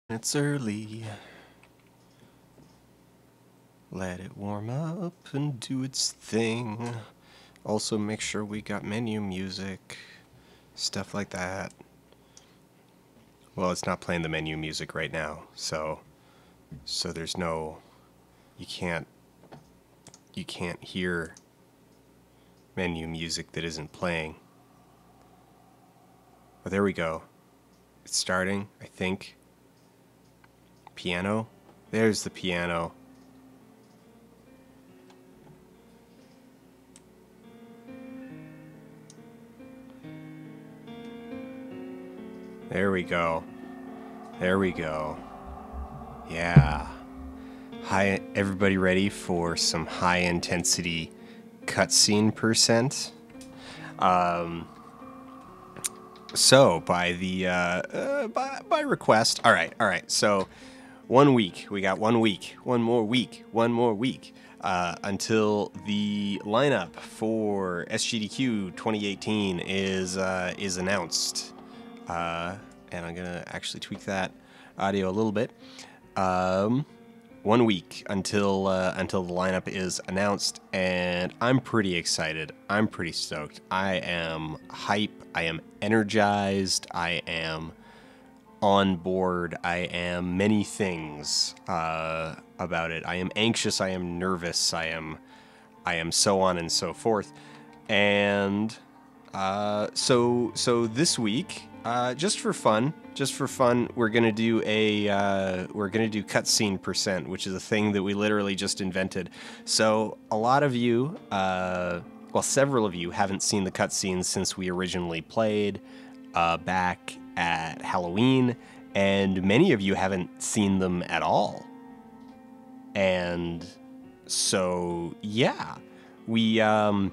It's early. Let it warm up and do its thing. Also, make sure we got menu music, stuff like that. Well, it's not playing the menu music right now, so there's no, you can't hear menu music that isn't playing. Oh, there we go. It's starting, I think. Piano. There's the piano. There we go. There we go. Yeah. Hi, everybody ready for some high intensity cutscene percent? So by the by request. All right. So 1 week. We got 1 week. One more week until the lineup for SGDQ 2018 is announced. And I'm gonna actually tweak that audio a little bit. 1 week until the lineup is announced, and I'm pretty excited. I'm pretty stoked. I am hype. I am energized. I am on board. I am many things about it. I am anxious. I am nervous. I am so on and so forth. And so this week, just for fun, we're gonna do cutscene percent, which is a thing that we literally just invented. So a lot of you, several of you haven't seen the cutscenes since we originally played back at Halloween, and many of you haven't seen them at all. And so yeah, we one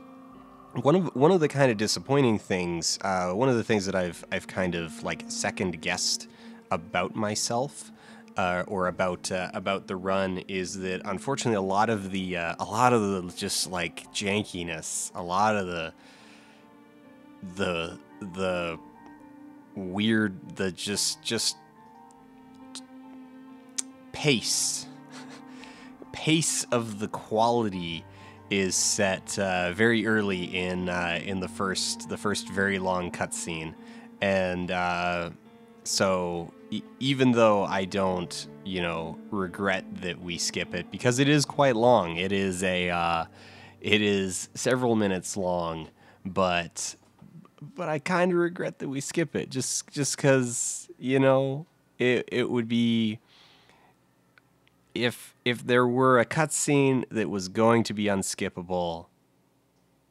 of the kind of disappointing things, one of the things that I've kind of like second guessed about myself, or about the run, is that unfortunately a lot of the just like jankiness, a lot of the weird, the just pace of the quality is set very early in the first very long cutscene, and so even though I don't regret that we skip it, because it is quite long, it is several minutes long, but I kind of regret that we skip it, just because it would be, if there were a cutscene that was going to be unskippable,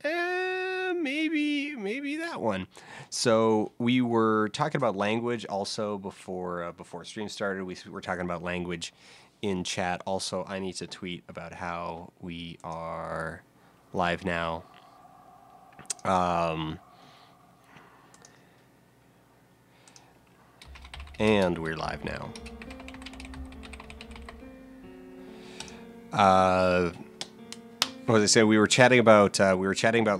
maybe that one. So we were talking about language also before stream started. We were talking about language in chat. Also, I need to tweet about how we are live now. And we're live now. What was I saying? We were chatting about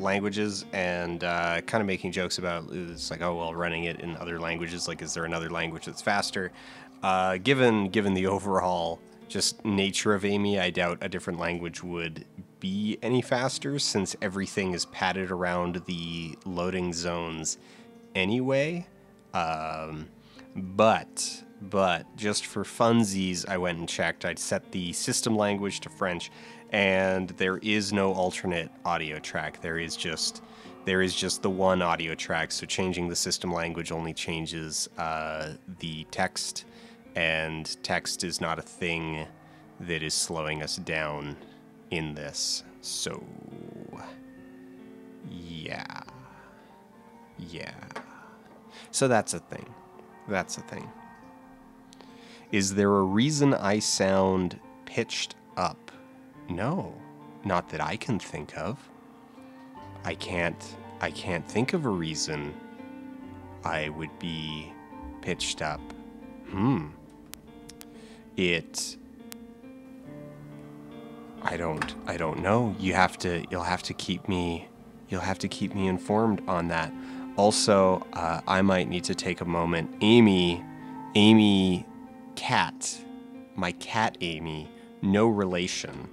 languages, and kind of making jokes about, it's like, oh well, running it in other languages. Like, is there another language that's faster? Given the overall just nature of Amy, I doubt a different language would be any faster, since everything is padded around the loading zones anyway. But just for funsies, I went and checked. I'd set the system language to French, and there is no alternate audio track. There is just the one audio track. So changing the system language only changes the text, and text is not a thing that is slowing us down in this. So yeah. So that's a thing. Is there a reason I sound pitched up? No, not that I can think of. I can't think of a reason I would be pitched up. I don't know. You'll have to keep me informed on that. Also, I might need to take a moment. Amy cat, Amy, no relation.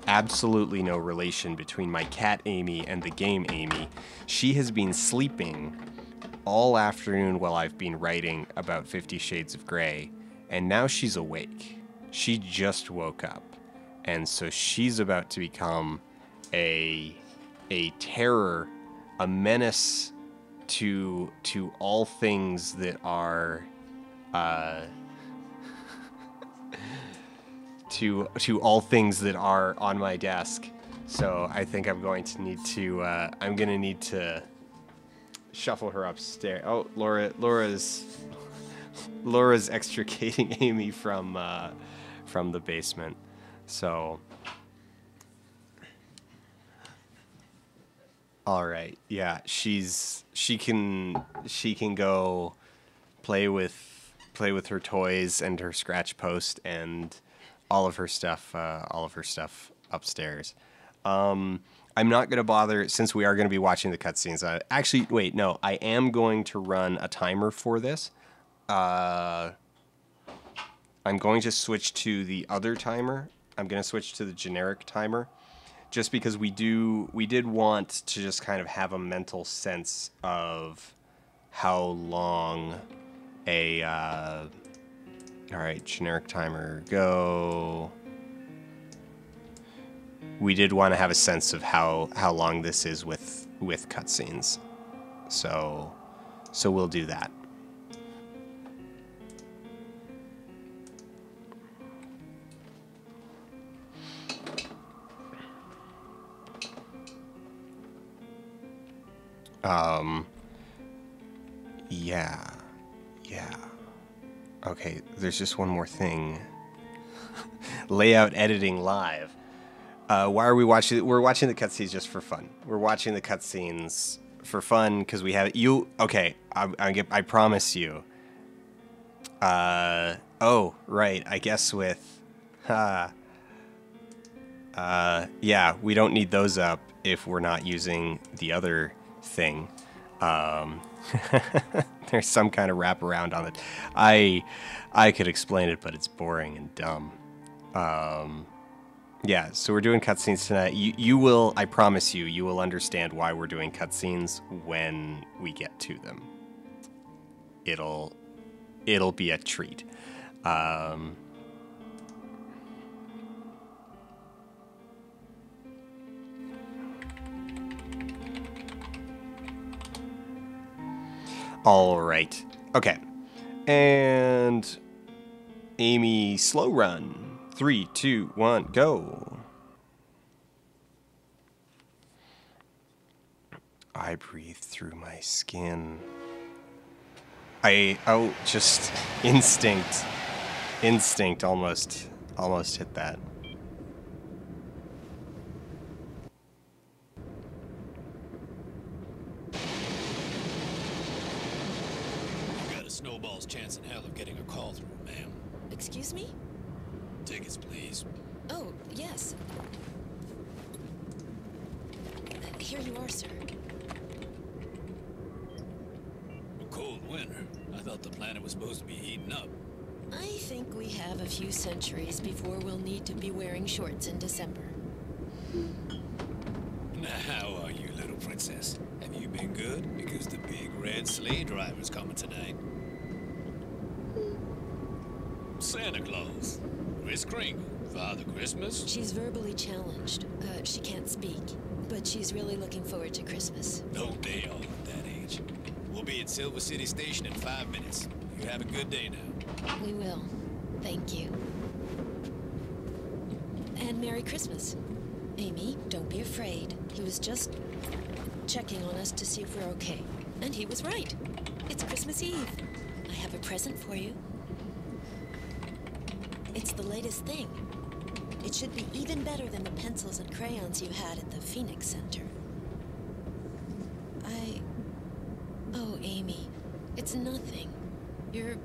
Absolutely no relation between my cat Amy and the game Amy. She has been sleeping all afternoon while I've been writing about 50 Shades of Grey, and now she's awake. She just woke up, and so she's about to become a terror, a menace to all things that are to all things that are on my desk. So I think I'm going to need to shuffle her upstairs. Oh, Laura's extricating Amy from the basement. So all right, yeah, she can go play with her toys and her scratch post and all of her stuff upstairs. I'm not going to bother, since we are going to be watching the cutscenes. Actually, wait, no, I am going to run a timer for this. I'm going to switch to the other timer. I'm going to switch to the generic timer, just because we did want to just kind of have a mental sense of how long a all right, generic timer, go. We did want to have a sense of how long this is with cutscenes. So we'll do that. Yeah. Okay, there's just one more thing. Layout editing live. Why are we watching? We're watching the cutscenes just for fun. We're watching the cutscenes for fun because we have you. Okay, I promise you. Oh, right. I guess with. Yeah, we don't need those up if we're not using the other thing. There's some kind of wraparound on it. I could explain it, but it's boring and dumb. Yeah, so we're doing cutscenes tonight. You will, I promise you will understand why we're doing cutscenes when we get to them. It'll be a treat. All right. Okay. And Amy, slow run. 3, 2, 1, go. I breathe through my skin. Just instinct almost hit that. Snowball's chance in hell of getting a call through, ma'am. Excuse me? Tickets, please. Oh, yes. Here you are, sir. A cold winter. I thought the planet was supposed to be heating up. I think we have a few centuries before we'll need to be wearing shorts in December. Now, how are you, little princess? Have you been good? Because the big red sleigh driver's coming tonight. Santa Claus, Kris Kringle, Father Christmas. She's verbally challenged. She can't speak, but she's really looking forward to Christmas. No day off at that age. We'll be at Silver City Station in 5 minutes. You have a good day now. We will. Thank you. And Merry Christmas. Amy, don't be afraid. He was just checking on us to see if we're okay. And he was right. It's Christmas Eve. I have a present for you. It's the latest thing. It should be even better than the pencils and crayons you had at the Phoenix Center. Oh, Amy, it's nothing. You're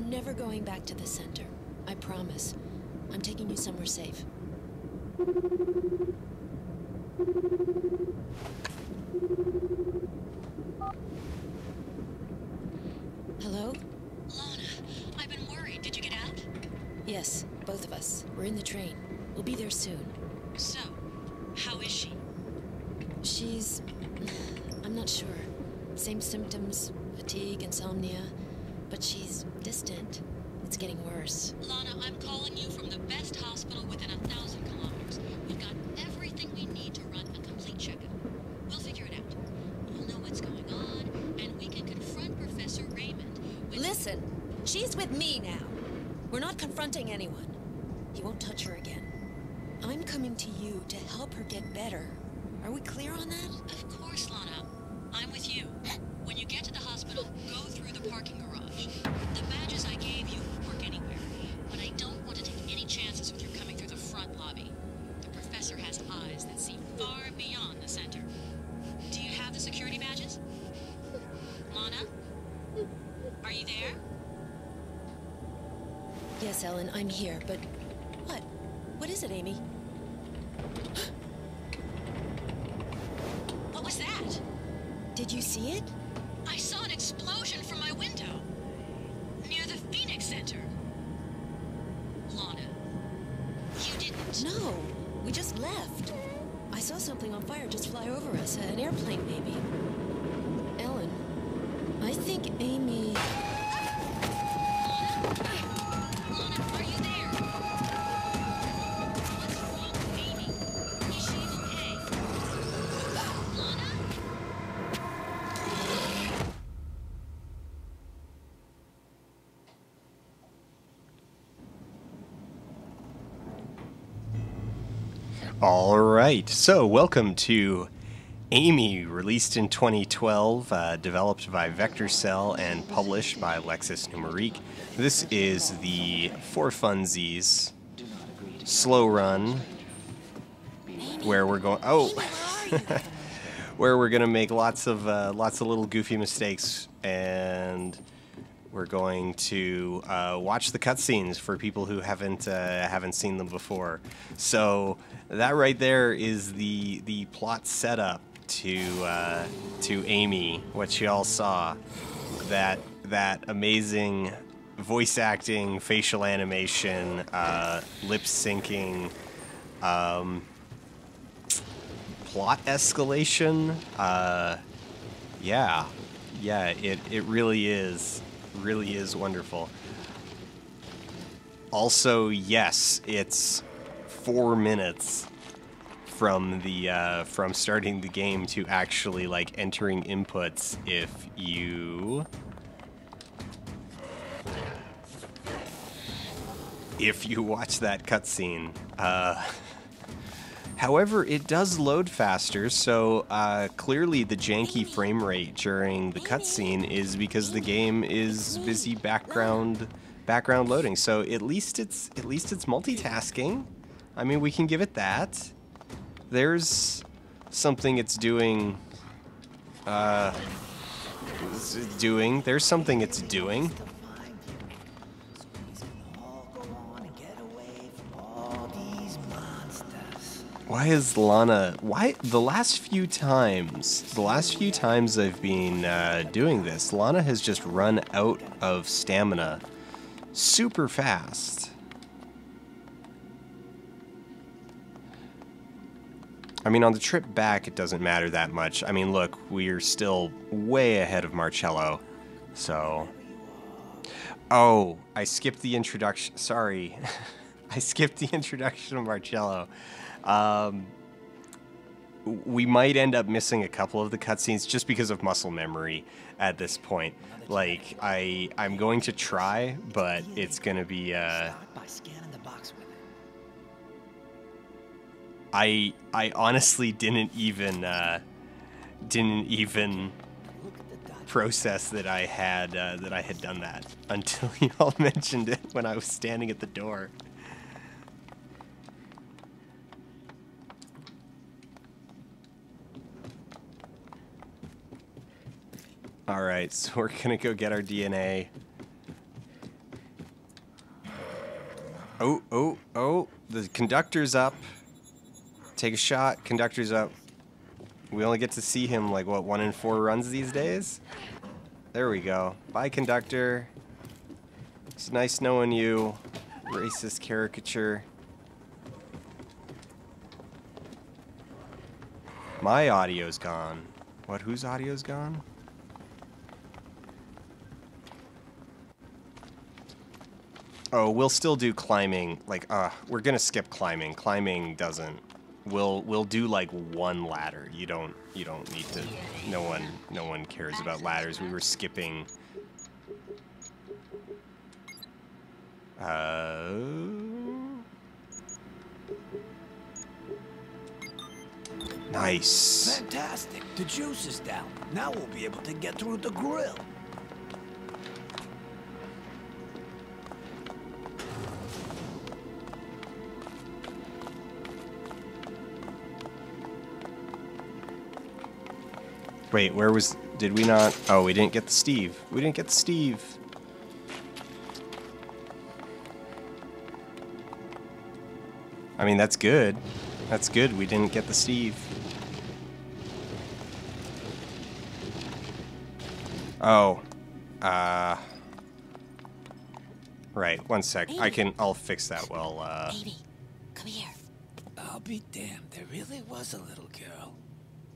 never going back to the center. I promise. I'm taking you somewhere safe. Hello? Lana, I've been worried. Did you get Yes, both of us. We're in the train. We'll be there soon. So, how is she? She's... I'm not sure. Same symptoms, fatigue, insomnia, but she's distant. It's getting worse. Lana, I'm calling you from the best hospital within 1,000 kilometers. We've got everything we need to run a complete checkup. We'll figure it out. We'll know what's going on, and we can confront Professor Raymond with... Listen, she's with me now. We're not confronting anyone. He won't touch her again. I'm coming to you to help her get better. Are we clear on that? Of course, Lana. I'm with you. When you get to the hospital, go through the parking garage. The badges I gave you work anywhere, but I don't want to take any chances with your coming through the front lobby. The professor has eyes that see far beyond the center. Do you have the security badges? Lana? Are you there? Yes, Ellen, I'm here, but... What? What is it, Amy? What was that? Did you see it? I saw an explosion from my window. Near the Phoenix Center. Lana, you didn't... No, we just left. I saw something on fire just fly over us. An airplane, maybe. Ellen, I think Amy... Lana, are you there? What's wrong with Amy? Is she okay? Lana? All right, so welcome to Amy, released in 2012, developed by Vector Cell and published by Lexis Numerique. This is the For Funsies slow run, where we're going. Oh, where we're gonna make lots of little goofy mistakes, and we're going to watch the cutscenes for people who haven't seen them before. So that right there is the plot setup to Amy, what you all saw. That amazing voice acting, facial animation, lip syncing, plot escalation. Yeah, it really is wonderful. Also, yes, it's 4 minutes from the from starting the game to actually like entering inputs if you watch that cutscene. However, it does load faster, so clearly the janky frame rate during the cutscene is because the game is busy background loading. So at least it's multitasking. I mean, we can give it that. There's something it's doing. There's something it's doing. Why is Lana... Why... The last few times I've been doing this, Lana has just run out of stamina super fast. I mean, on the trip back, it doesn't matter that much. I mean, look, we're still way ahead of Marcello, so... Oh, I skipped the introduction. Sorry. I skipped the introduction of Marcello. We might end up missing a couple of the cutscenes just because of muscle memory at this point. Like, I'm going to try, but it's going to be... I honestly didn't even process that I had done that until you all mentioned it when I was standing at the door. All right, so we're gonna go get our DNA. Oh! The conductor's up. Take a shot. Conductor's up. We only get to see him like, what, 1 in 4 runs these days? There we go. Bye, conductor. It's nice knowing you. Racist caricature. My audio's gone. What? Whose audio's gone? Oh, we'll still do climbing. Like, we're gonna skip climbing. Climbing doesn't. We'll do like one ladder. You don't need to. No one cares about ladders. We were skipping. Nice. Fantastic. The juice is down. Now we'll be able to get through the grill. Wait, where was... Did we not... Oh, we didn't get the Steve. We didn't get the Steve. I mean, that's good. That's good. We didn't get the Steve. Oh. Right, one sec. I'll fix that while, Amy, come here. I'll be damned. There really was a little girl.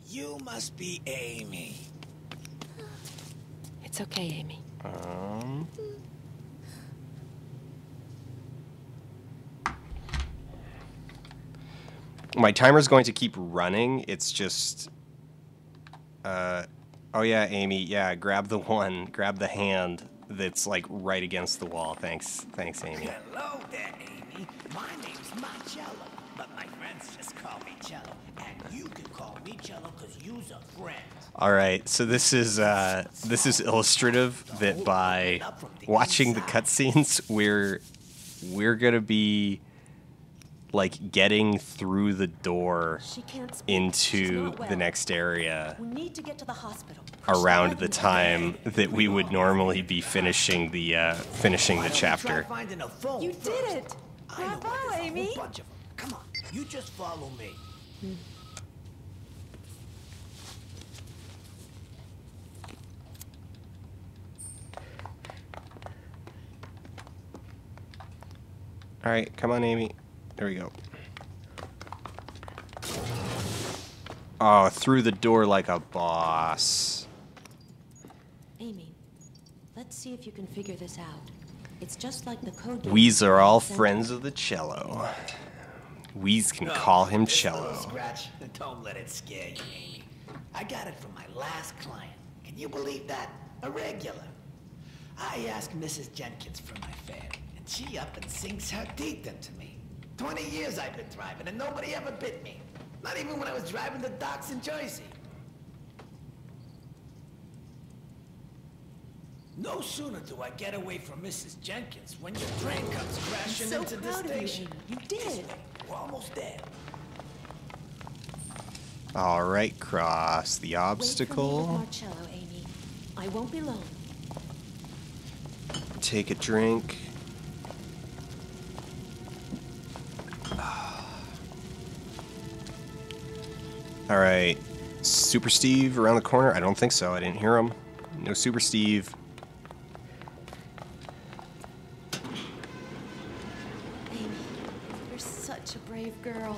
You must be Amy. It's okay, Amy. My timer's going to keep running. It's just... oh yeah, Amy. Yeah, grab the one. Grab the hand that's, like, right against the wall. Thanks. Thanks, Amy. Hello there, Amy. My name's Marcello, but my friends just call me Cello. And you can call me Cello because you's a friend. All right, so this is illustrative that by watching the cutscenes, we're gonna be like getting through the door into the next area We need to get to the hospital. around the time that we would normally be finishing the chapter. You did it! Bravo, Amy! Bunch of them. Come on, you just follow me. All right, come on, Amy. There we go. Oh, through the door like a boss. Amy, let's see if you can figure this out. It's just like the code. We's are all friends of the cello. We's can call him Cello. Scratch, don't let it scare you, Amy. I got it from my last client. Can you believe that? A regular. I asked Mrs. Jenkins for my fare, and she up and sinks her teeth into me. 20 years I've been driving, and nobody ever bit me. Not even when I was driving the docks in Jersey. No sooner do I get away from Mrs. Jenkins when your train comes crashing so into the proud of you, station. Amy. You did. We're almost there. All right, cross the Wait for me with obstacle. Marcello, Amy. I won't be long. Take a drink. All right, Super Steve around the corner. I don't think so. I didn't hear him. No Super Steve. Amy, you're such a brave girl.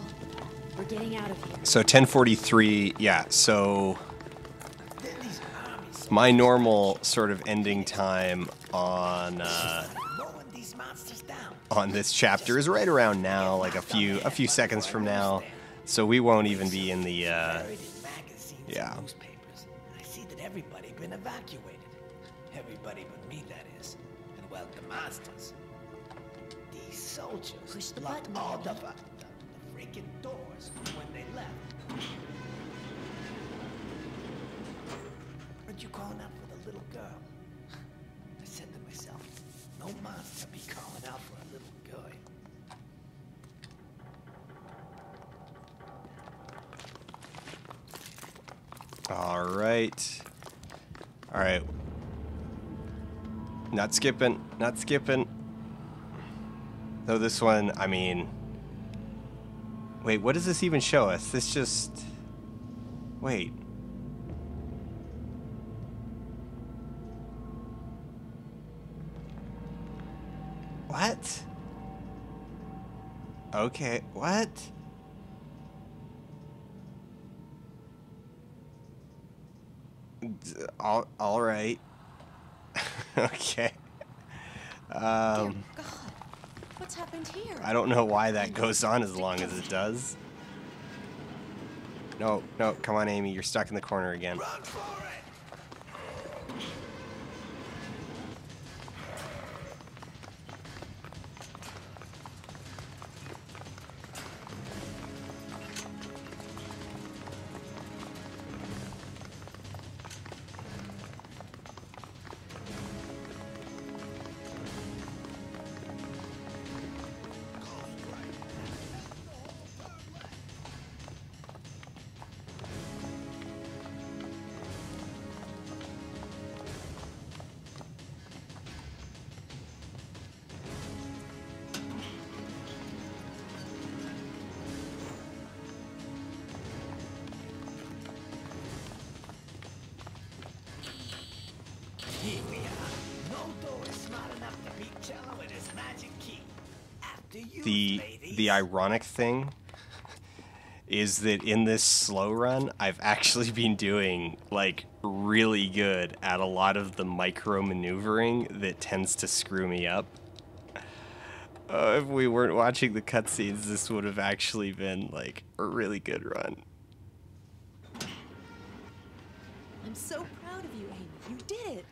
We're getting out of here. So 10:43. Yeah. So my normal sort of ending time on this chapter is right around now, like a few seconds from now. So we won't even be in the yeah. I see that everybody been evacuated. Everybody but me, that is. And well, the monsters. These soldiers Push the locked button, all Amy. the freaking doors when they left. Aren't you calling out for the little girl? I said to myself, no monster be calling out for a little girl. All right. All right. Not skipping. Not skipping. Though this one, I mean... Wait, what does this even show us? This just... Wait. What? Okay, what? All right. Okay. Dear God, what's happened here? I don't know why that goes on as long as it does. No, no, come on, Amy. You're stuck in the corner again. Run for it! Here we are. No door is smart enough to beat Cello and his magic key. After you, ladies. The ironic thing is that in this slow run, I've actually been doing like really good at a lot of the micro maneuvering that tends to screw me up. If we weren't watching the cutscenes, this would have actually been like a really good run. I'm so proud of you, Amy. You did it.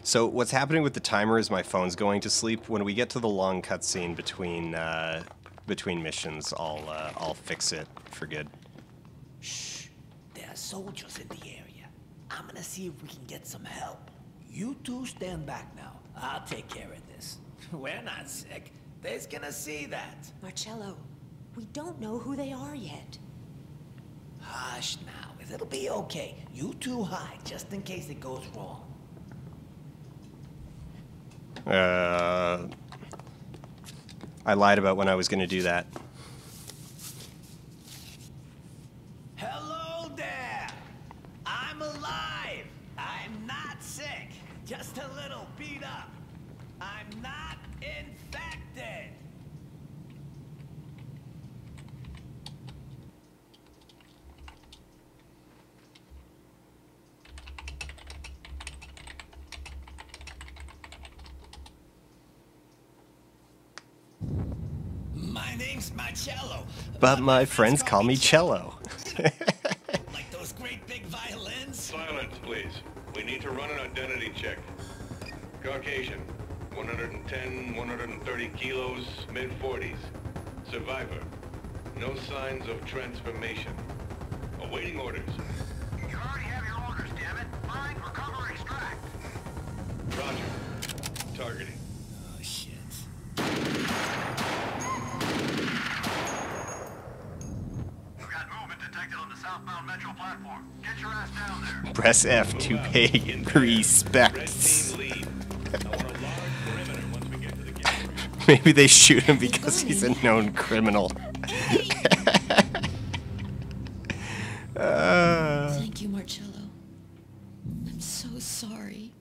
So what's happening with the timer is my phone's going to sleep. When we get to the long cutscene between missions, I'll fix it for good. Shh. There are soldiers in the area. I'm gonna see if we can get some help. You two stand back now. I'll take care of this. We're not sick. They's gonna see that. Marcello, we don't know who they are yet. Hush now. It'll be okay. You two hide just in case it goes wrong. I lied about when I was going to do that. Hello there. I'm alive. I'm not sick. Just a little beat up. I'm not infected. My name's Marcello. But my friends call me Cello. Like those great big violins? Silence, please. We need to run an identity check. Caucasian, 110, 130 kilos, mid-40s. Survivor. No signs of transformation. Awaiting orders. You already have your orders, damn it. Find, recover, extract. Roger. Targeting. Oh, shit. We've got movement detected on the southbound metro platform. Get your ass down there. Press F to pay respects. Red team lead. I want a large perimeter once we get to the gateway. Maybe they shoot him because he's a known criminal. Thank you, Marcello. I'm so sorry.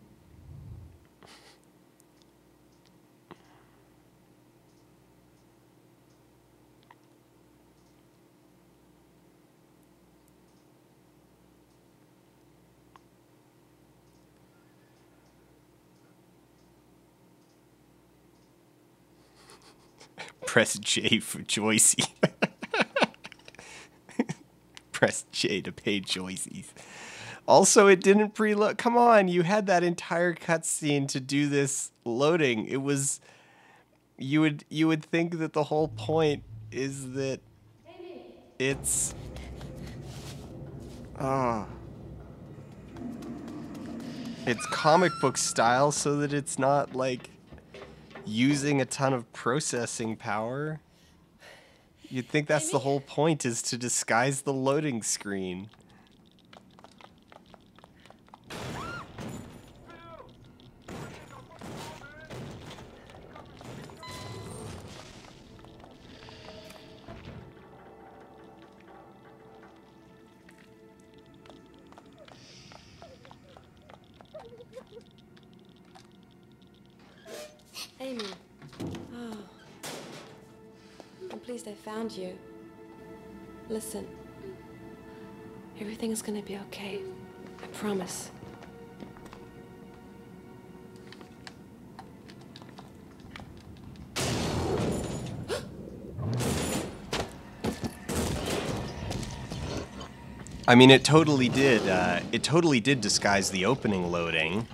Press J for Joycey. Press J to pay Joyceys. Also, it didn't preload. Come on, you had that entire cutscene to do this loading. It was. You would think that the whole point is that it's. It's comic book style, so that it's not like using a ton of processing power. You'd think that's the whole point, is to disguise the loading screen. pleased I found you. Listen, everything is gonna be okay. I promise. I mean, it totally did. It totally did disguise the opening loading.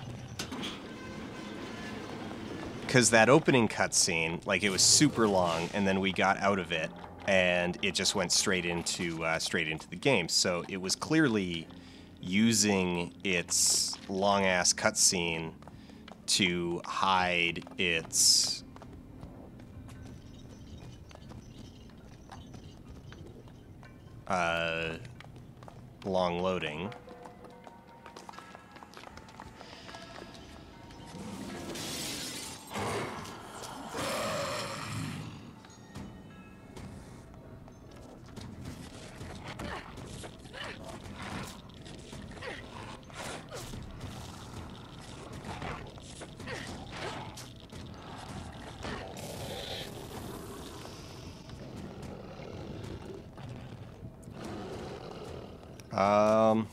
Because that opening cutscene, like, it was super long, and then we got out of it, and it just went straight into the game. So it was clearly using its long-ass cutscene to hide its long loading.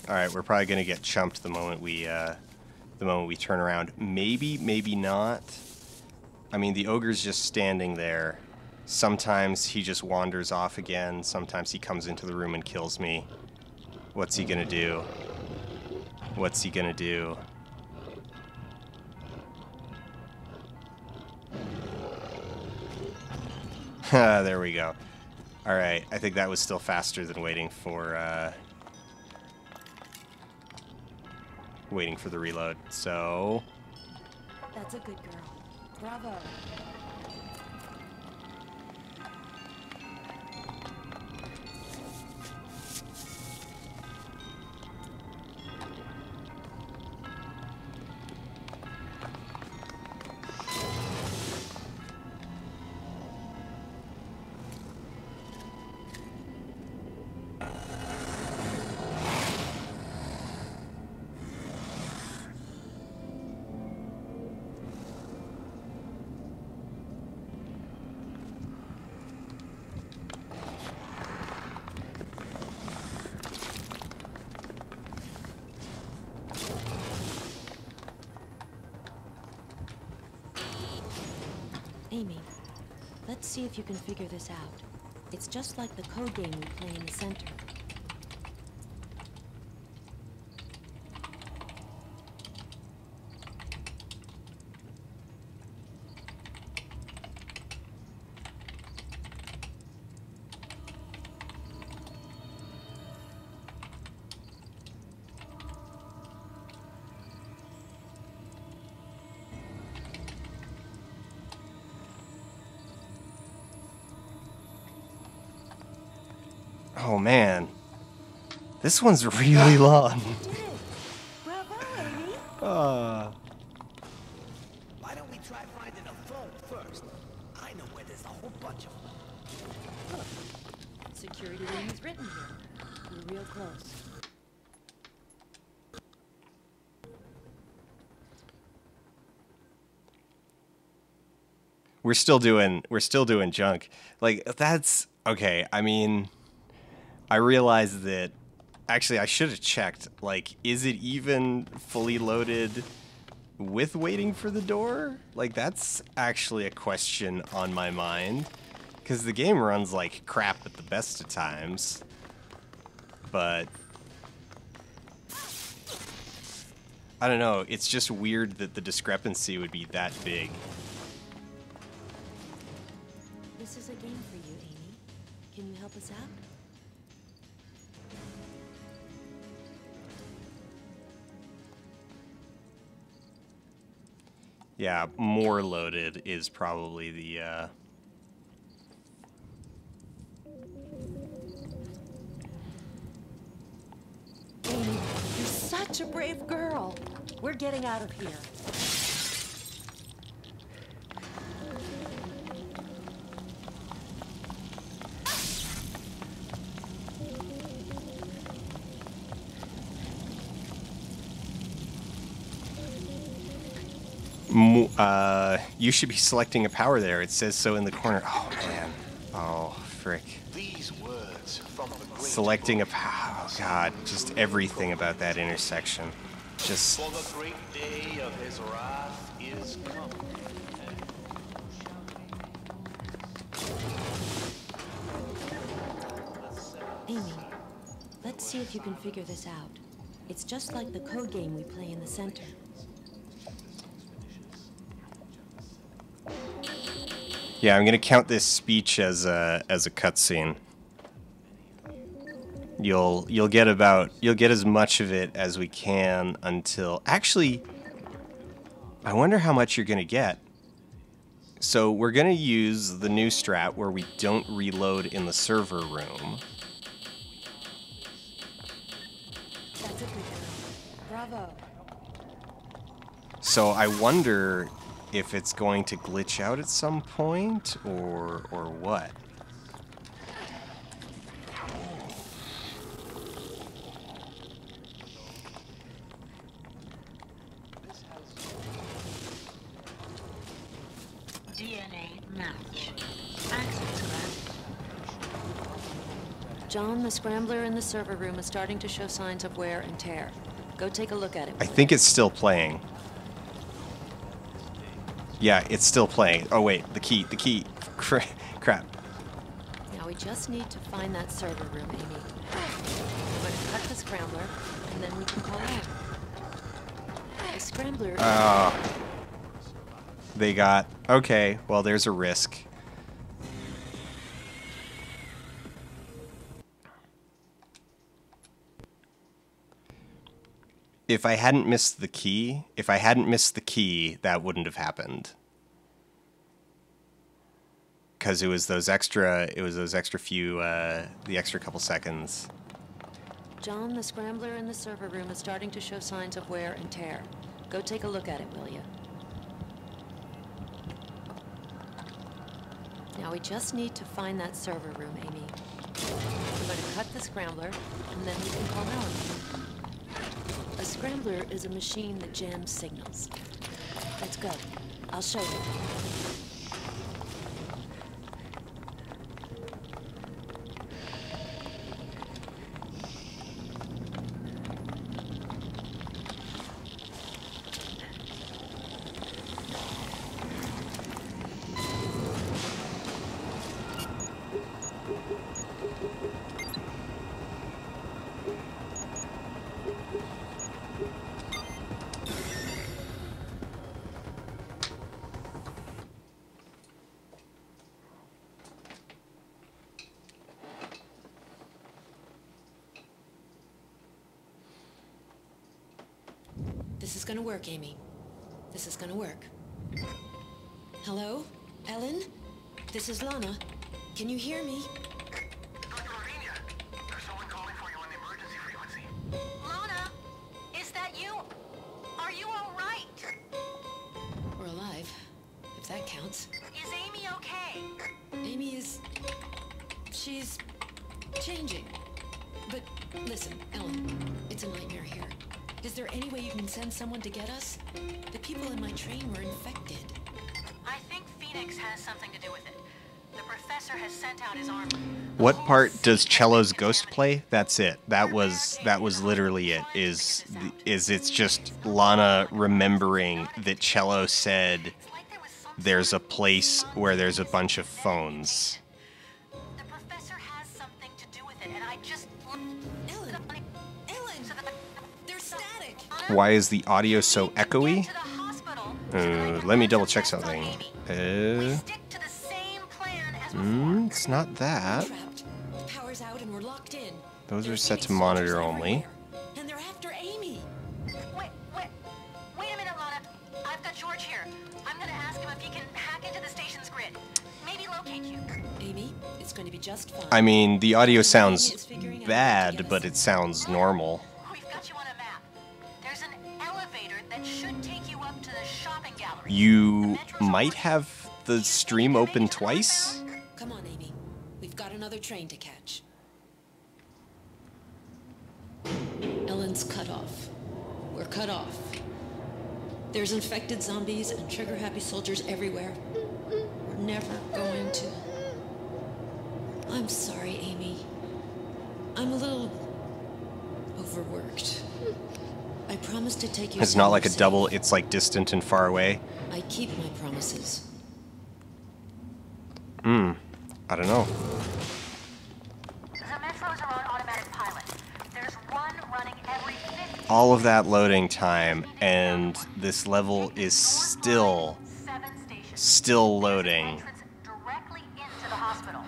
All right, we're probably gonna get chumped the moment we turn around. Maybe, maybe not. I mean, the ogre's just standing there. Sometimes he just wanders off again. Sometimes he comes into the room and kills me. What's he gonna do? What's he gonna do? There we go. All right, I think that was still faster than waiting for the reload. So That's a good girl. Bravo. Amy, let's see if you can figure this out. It's just like the code game we play in the center. oh man, this one's really long. Bravo, Amy! Why don't we try finding a phone first? I know where there's a whole bunch of them. Security room is written here. We're real close. We're still doing junk. Like, that's okay. I mean, I realize that actually I should have checked, like, is it even fully loaded with waiting for the door? Like, that's actually a question on my mind, because the game runs like crap at the best of times. But I don't know, it's just weird that the discrepancy would be that big. This is a game for you, Amy. Can you help us out? Yeah, more loaded is probably the Amy, you're such a brave girl. We're getting out of here. you should be selecting a power there. It says so in the corner. Oh man. Oh, frick. These words from the great Selecting a... Oh, God. Just everything about that intersection. Just... For the great day of his wrath is come. Amy, let's see if you can figure this out. It's just like the code game we play in the center. Yeah, I'm gonna count this speech as a cutscene. You'll get as much of it as we can until... Actually, I wonder how much you're gonna get. So we're gonna use the new strat where we don't reload in the server room. That's a good one. Bravo. So I wonder if it's going to glitch out at some point or what. DNA match. Access granted. John, the scrambler in the server room is starting to show signs of wear and tear. Go take a look at it. I think it's still playing. Yeah, it's still playing. Oh wait, the key. Crap. Now we just need to find that server room, Amy. We're going to cut the scrambler, and then we can call out. The scrambler... They got... Okay, well there's a risk. If I hadn't missed the key, that wouldn't have happened. Because it was those extra few, the extra couple seconds. John, the scrambler in the server room is starting to show signs of wear and tear. Go take a look at it, will you? Now we just need to find that server room, Amy. We're going to cut the scrambler, and then we can call Alan. A scrambler is a machine that jams signals. Let's go. I'll show you. This is gonna work, Amy. This is gonna work. Hello? Ellen? This is Lana. Can you hear me? Dr. Lavinia, there's someone calling for you on the emergency frequency. Lana, is that you? Are you all right? We're alive, if that counts. Is Amy okay? Amy is... she's... changing. But listen, Ellen, it's a nightmare here. Is there any way you can send someone to get us? The people in my train were infected. I think Phoenix has something to do with it. The professor has sent out his army. What part does Cello's ghost play? That's it. That was literally it. Is it's just Lana remembering that Cello said there's a place where there's a bunch of phones. The professor has something to do with it, and I just... Ellen! There's static! Why is the audio so echoey? To the hospital so that I can Let me double launch check attacks on something. Amy. We stick to the same plan as before. It's not that. Trapped. The power's out and we're locked in. Those are There's set Phoenix to monitor soldiers only. everywhere. And they're after Amy. Wait a minute, Lana. I've got George here. I'm gonna ask him if he can hack into the station's grid. Maybe locate you. Amy, it's going to be just fine. I mean, the audio sounds bad, but it sounds normal. We've got you on a map. There's an elevator that should take you up to the shopping gallery. You might have the stream open twice? Come on, Amy. We've got another train to catch. Ellen's cut off. We're cut off. There's infected zombies and trigger-happy soldiers everywhere. We're never going to... I'm sorry, Amy. I'm a little overworked. I promised to take you. It's not like a double, it's like distant and far away. I keep my promises. I don't know. The Metros are on automatic pilot. There's one running every 50. All of that loading time, and this level is still loading. Entrance directly into the hospital.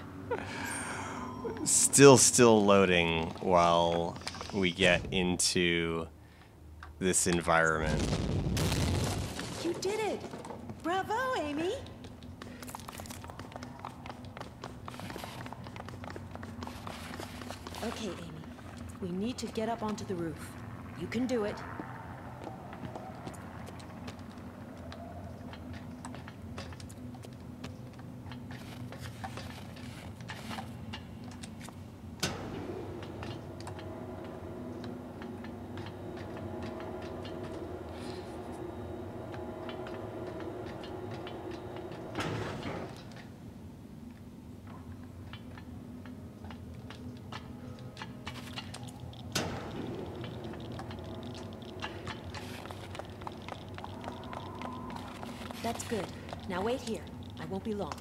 Still loading while we get into this environment. You did it! Bravo, Amy! Okay, Amy. We need to get up onto the roof. You can do it. That's good. Now wait here. I won't be long.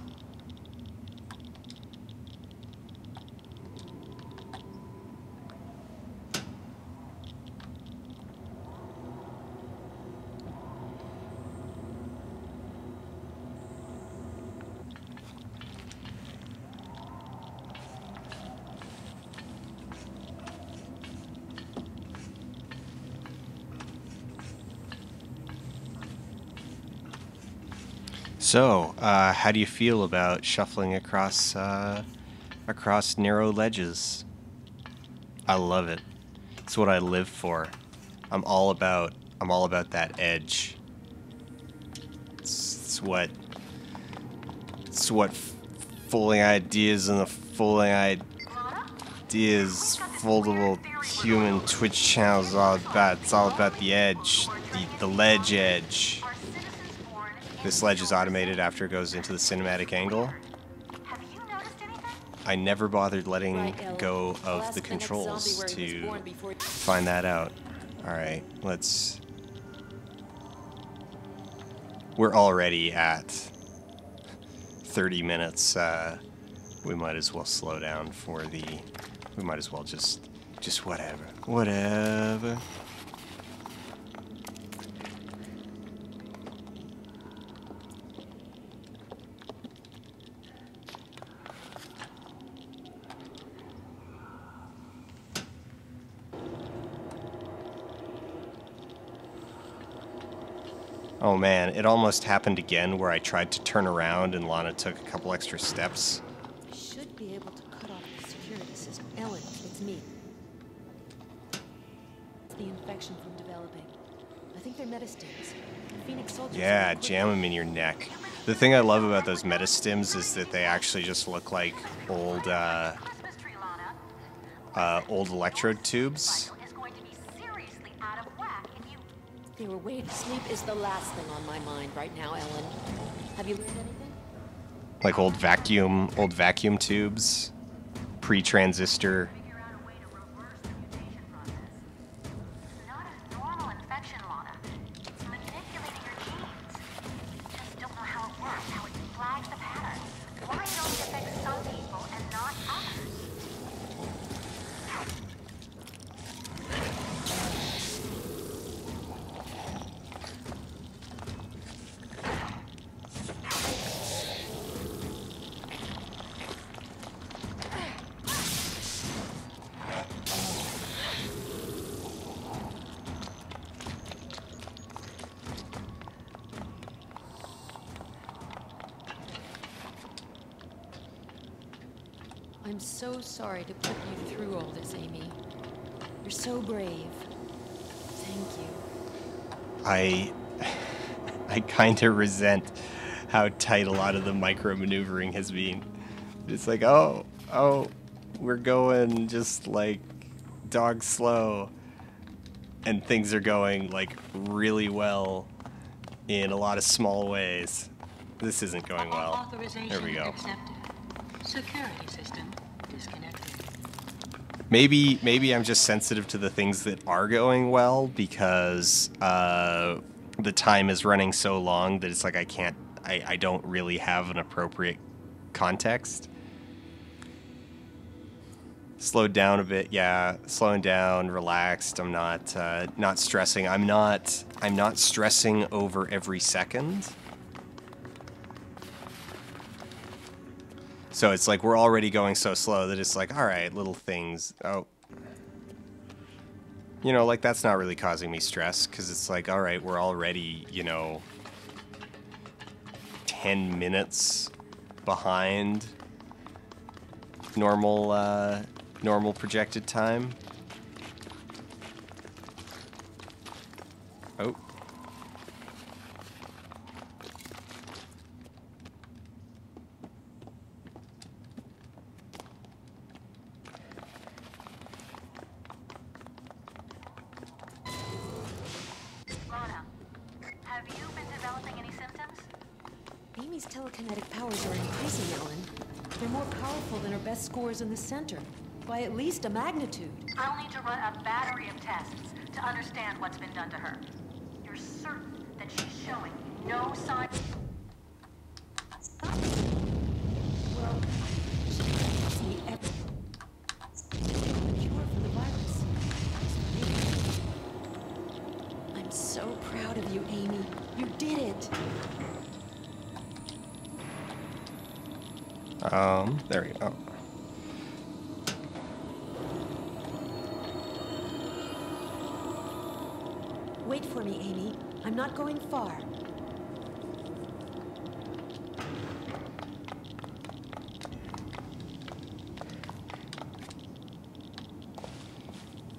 So, how do you feel about shuffling across narrow ledges? I love it. It's what I live for. I'm all about that edge. It's what fooling ideas and the fooling ideas foldable human Twitch channels all about. It's all about the edge, the ledge edge. This ledge is automated after it goes into the cinematic angle. Have you noticed anything? I never bothered letting Right, Ellen. go I'll of ask the next controls zombie where he was to born before- find that out. Alright, let's... We're already at 30 minutes. We might as well slow down for the... We might as well just whatever. Whatever. Oh man, it almost happened again where I tried to turn around and Lana took a couple extra steps. I should be able to cut off the security system. Ellen, it's me. It's the infection from developing. I think they're metastims. Phoenix soldiers. Yeah, jam them in your neck. The thing I love about those metastims is that they actually just look like old, Christmas tree, Lana. old electrode tubes. Cycle is going to be seriously out of whack if you... They were waiting. Sleep is the last thing on my mind right now, Ellen. Have you learned anything? Like old vacuum tubes. Pre-transistor. figure out a way to reverse the mutation process. It's not a normal infection, Lana. It's manipulating your genes. Just don't know how it works, how it flags the pattern. Why it only affects some people and not others. I'm so sorry to put you through all this, Amy. You're so brave. Thank you. I kind of resent how tight a lot of the micro maneuvering has been. It's like, oh, we're going just like dog slow, and things are going like really well in a lot of small ways. This isn't going well. There we go. Accepted. Security system Maybe I'm just sensitive to the things that are going well because the time is running so long that it's like I don't really have an appropriate context. Slowed down a bit, yeah. Slowing down, relaxed. I'm not stressing. I'm not stressing over every second. So it's like we're already going so slow that it's like, all right, little things. Oh, you know, like that's not really causing me stress because it's like, all right, we're already, you know, 10 minutes behind normal projected time. Oh. Lana, have you been developing any symptoms? Amy's telekinetic powers are increasing, Ellen. They're more powerful than her best scores in the center, by at least a magnitude. I'll need to run a battery of tests to understand what's been done to her. You're certain that she's showing no signs? Well, she gives me every cure for the virus. I'm so proud of you, Amy. You did it. There we go. Wait for me, Amy. I'm not going far.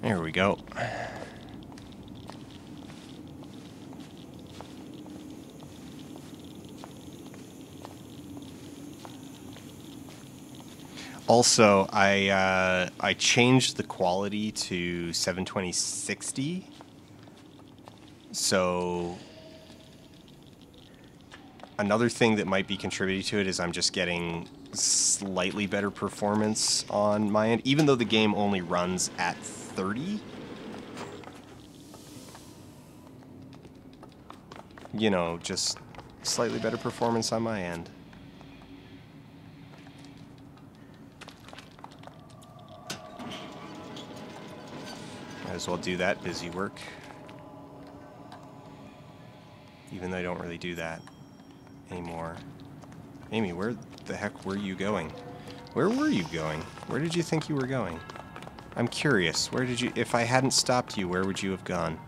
There we go. Also, I changed the quality to 720/60. So another thing that might be contributing to it is I'm just getting slightly better performance on my end, even though the game only runs at 30. You know, just slightly better performance on my end. Might as well do that busy work. Even though I don't really do that anymore. Amy, where the heck were you going? Where were you going? Where did you think you were going? I'm curious. Where did you... If I hadn't stopped you, where would you have gone?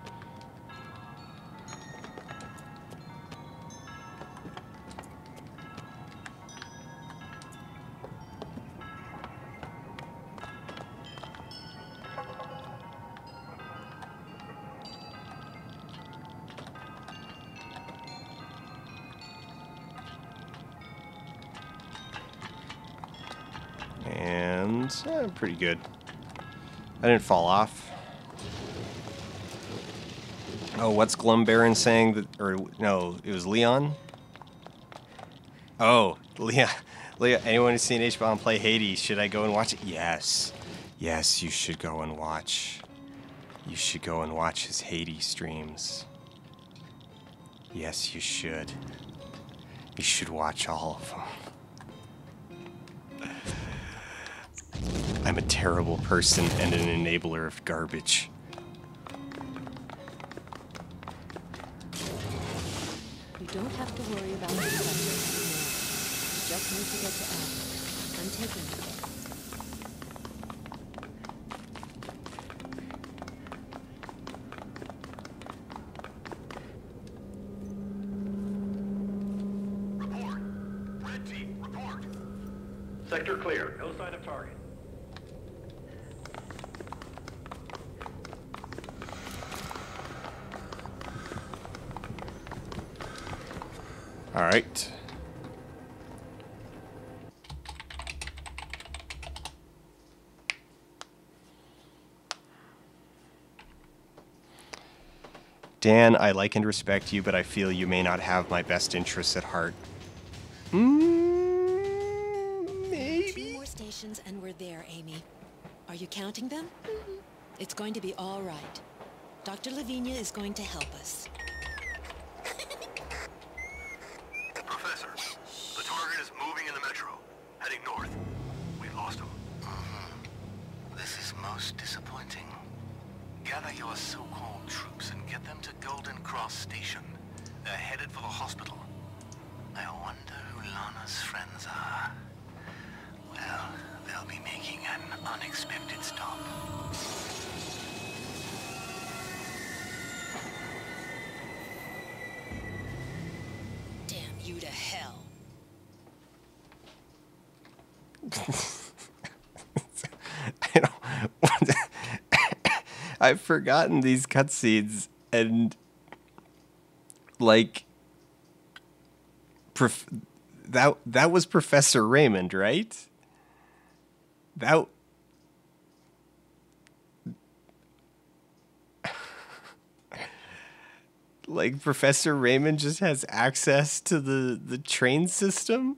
And pretty good. I didn't fall off. Oh, what's Glumbaron saying that, or no, it was Leon? Oh, Leon. Anyone who's seen H-Bomb play Hades, should I go and watch it? Yes. Yes, you should go and watch. You should go and watch his Hades streams. Yes, you should. You should watch all of them. I'm a terrible person and an enabler of garbage. You don't have to worry about the infection. You just need to get to Al. I'm taking you there. Report. Red team, report. Sector clear. No sign of target. All right. Dan, I like and respect you, but I feel you may not have my best interests at heart. Two Maybe. more stations directions and we're there, Amy. Are you counting them? It's going to be all right. Dr. Lavinia is going to help us. Professor, the target is moving in the metro, heading north. We lost him. This is most disappointing. Gather your so-called troops and get them to Golden Cross Station. They're headed for the hospital. I wonder who Lana's friends are. Well, they'll be making an unexpected stop. Damn you to hell. I don't. I've forgotten these cutscenes, and like, that was Professor Raymond, right? That. Like, Professor Raymond just has access to the train system?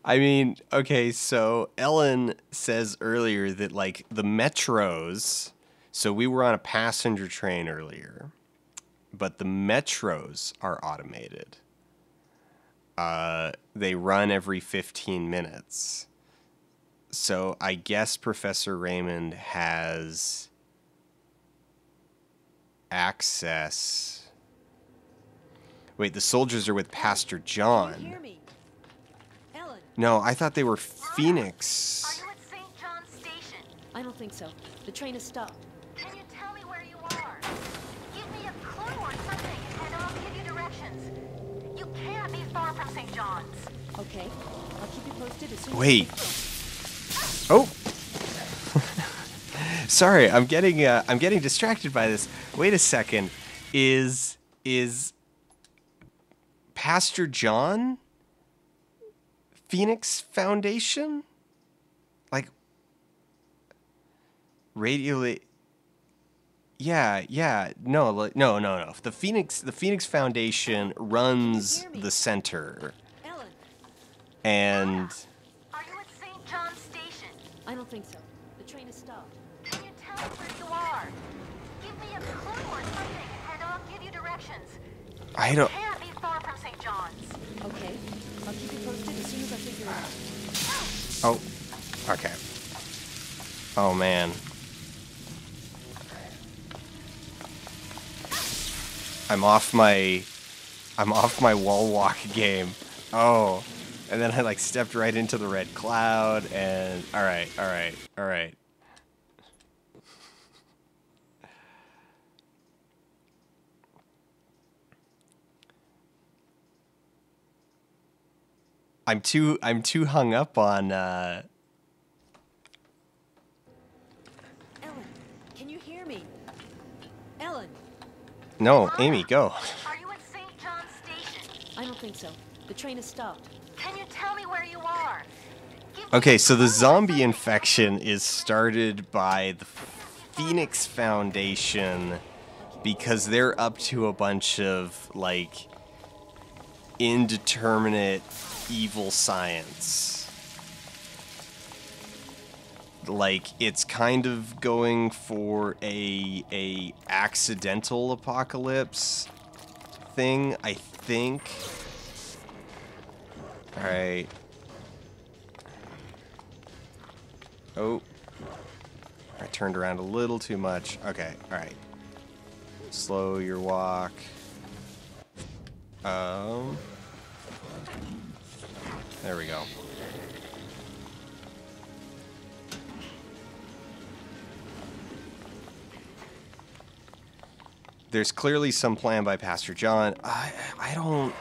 I mean, okay, so Ellen says earlier that, like, the metros... So we were on a passenger train earlier, but the metros are automated. They run every 15 minutes. So I guess Professor Raymond has access... Wait, the soldiers are with Pastor John. Can you hear me? Ellen, No, I thought they were Phoenix. Are you at St. John's Station? I don't think so. The train has stopped. Can you tell me where you are? Give me a clue or something, and I'll give you directions. You can't be far from St. John's. Okay. I'll keep you posted as soon as... Wait. Oh. Sorry, I'm getting distracted by this. Wait a second. Is Pastor John Phoenix Foundation? Like radio? Yeah. No. The Phoenix Foundation runs the center. Ellen, And Are you at St. John's Station? I don't think so. The train has stopped. Can you tell me where you are? Give me a clue or something, and I'll give you directions. I don't. Can't be far from St. John's. Okay. I'll keep you posted as soon as I figure it out. Oh, okay. Oh man. I'm off my wall walk game. Oh, and then I like stepped right into the red cloud and all right. I'm too hung up on Ellen, can you hear me? Ellen, No, Amy, go. Are you at St. John's Station? I don't think so. The train has stopped. Can you tell me where you are? Give me Okay, a so the clue or zombie something. infection is started by the Phoenix Foundation because they're up to a bunch of, like, indeterminate evil science. Like, it's kind of going for a accidental apocalypse thing, I think. Alright. Oh. I turned around a little too much. Okay, alright. Slow your walk. There we go. There's clearly some plan by Pastor John. I don't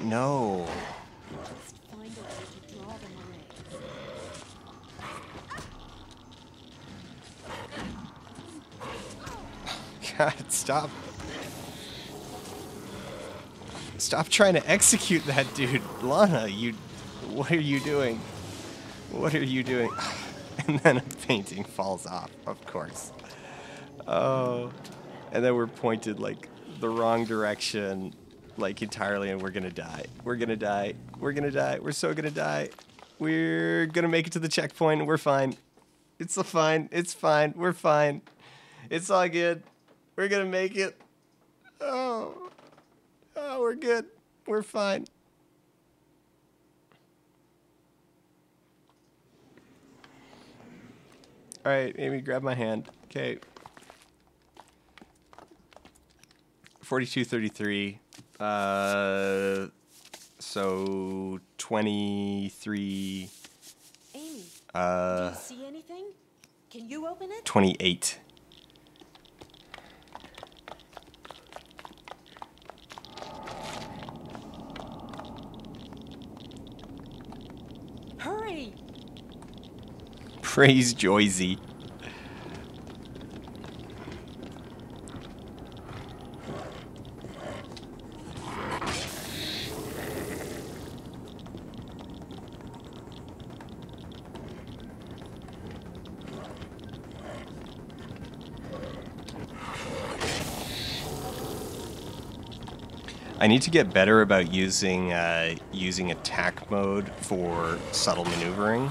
know. Just find a way to draw them away. God, stop. Stop trying to execute that dude. Lana, what are you doing? What are you doing? And then a painting falls off, of course. Oh. And then we're pointed like the wrong direction. like entirely, and we're gonna die. We're gonna die. We're gonna die. We're so gonna die. We're gonna make it to the checkpoint. We're fine. It's fine. It's fine. We're fine. It's all good. We're gonna make it. Oh, we're good. We're fine. All right, Amy, grab my hand. Okay. 42:33. So 23. Amy, do you see anything? Can you open it? 28. Hurry! Praise Joyzy. I need to get better about using attack mode for subtle maneuvering.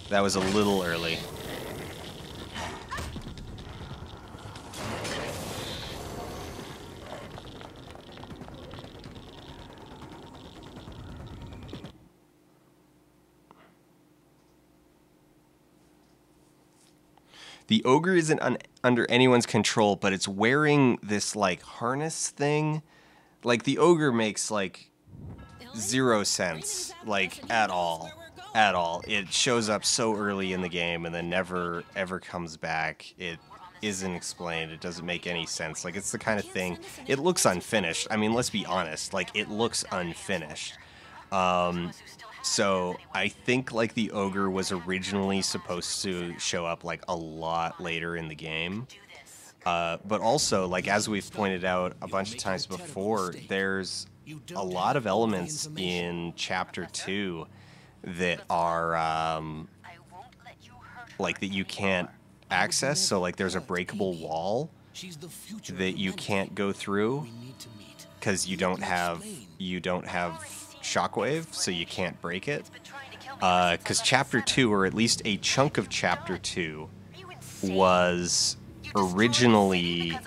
That was a little early. The ogre isn't under anyone's control, but it's wearing this, like, harness thing. Like, the ogre makes, like, 0 sense, like, at all. At all. It shows up so early in the game and then never, ever comes back. It isn't explained. It doesn't make any sense. Like, it's the kind of thing... It looks unfinished. I mean, let's be honest. Like, it looks unfinished. So I think like the ogre was originally supposed to show up like a lot later in the game. But also, like, as we've pointed out a bunch of times before, there's a lot of elements in Chapter 2 that are, like, that you can't access. So, like, there's a breakable wall that you can't go through because you don't have shockwave, so you can't break it. Because Chapter 2, or at least a chunk of Chapter 2, was originally,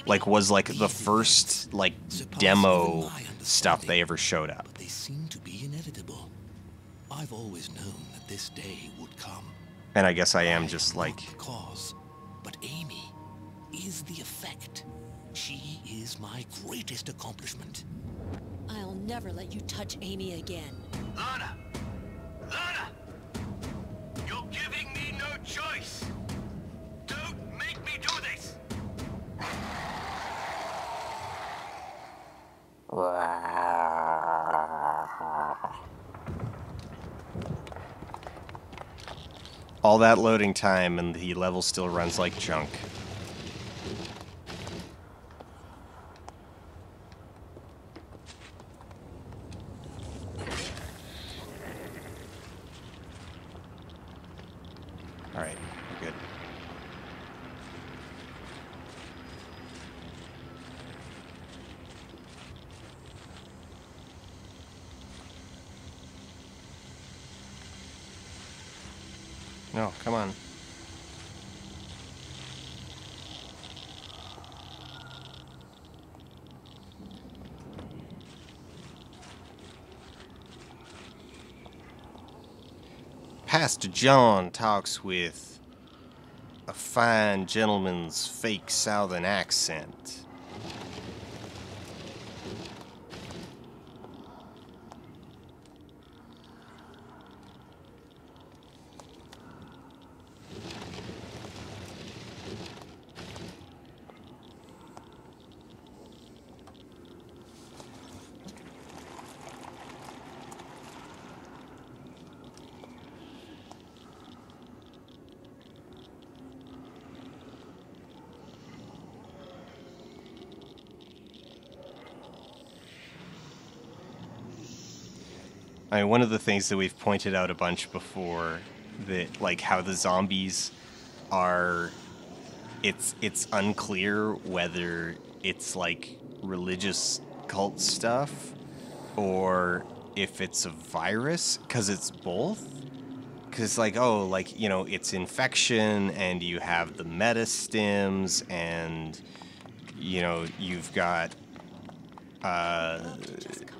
like, the first, like, demo stuff they ever showed up. But they seem to be inevitable. I've always known that this day would come. And I guess I am just, like... Not the cause, but Amy is the effect. She is my greatest accomplishment. I'll never let you touch Amy again. Lana! Lana! You're giving me no choice! Don't make me do this! All that loading time and the level still runs like junk. Alright, we're good. No, come on. Pastor John talks with a fine gentleman's fake southern accent. I mean, one of the things that we've pointed out a bunch before, that, like, how the zombies are it's unclear whether it's like religious cult stuff or if it's a virus, because it's both. Because like, oh, like, you know, it's infection and you have the metastims and, you know, you've got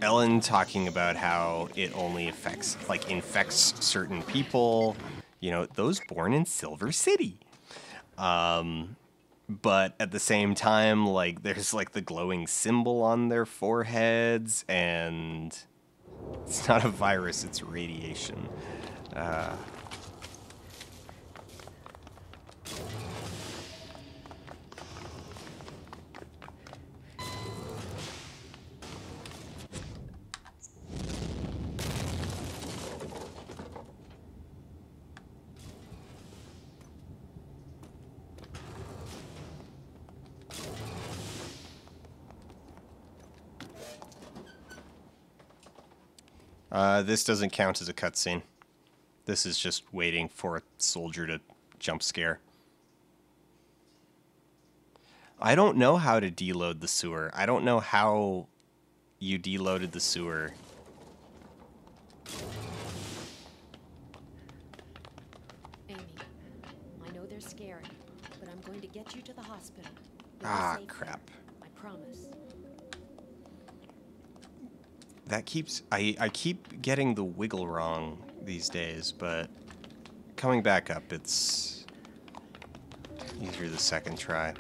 Ellen talking about how it only infects certain people, you know, those born in Silver City. But at the same time, like, there's like the glowing symbol on their foreheads, and it's not a virus, it's radiation. This doesn't count as a cutscene. This is just waiting for a soldier to jump scare. I don't know how to deload the sewer. I don't know how you deloaded the sewer. Amy, I know they're scared, but I'm going to get you to the hospital. You'll be Ah, safe crap. there. I promise. That keeps... I keep getting the wiggle wrong these days, but coming back up, it's easier the second try.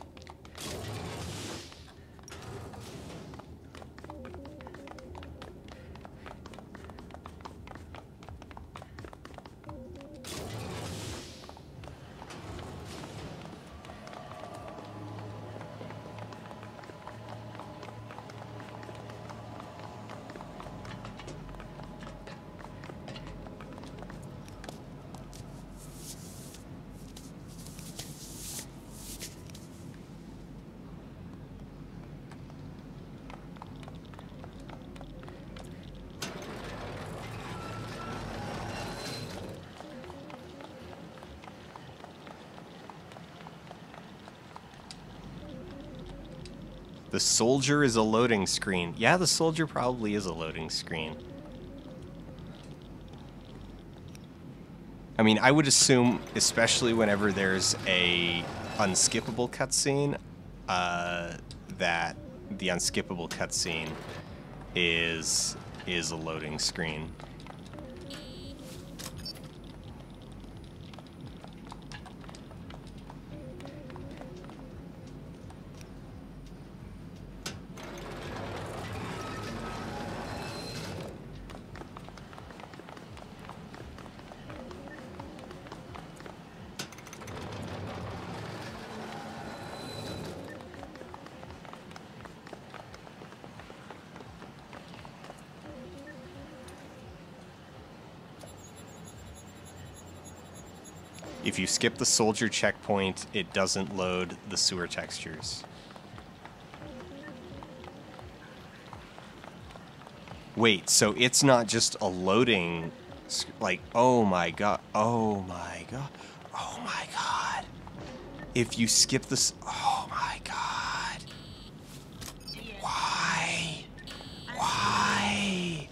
The soldier is a loading screen. Yeah, the soldier probably is a loading screen. I mean, I would assume, especially whenever there's a unskippable cutscene, that the unskippable cutscene is a loading screen. If you skip the soldier checkpoint, it doesn't load the sewer textures. Wait, so it's not just a loading, like, oh my god, oh my god, oh my god. If you skip this, oh my god. Why? Why?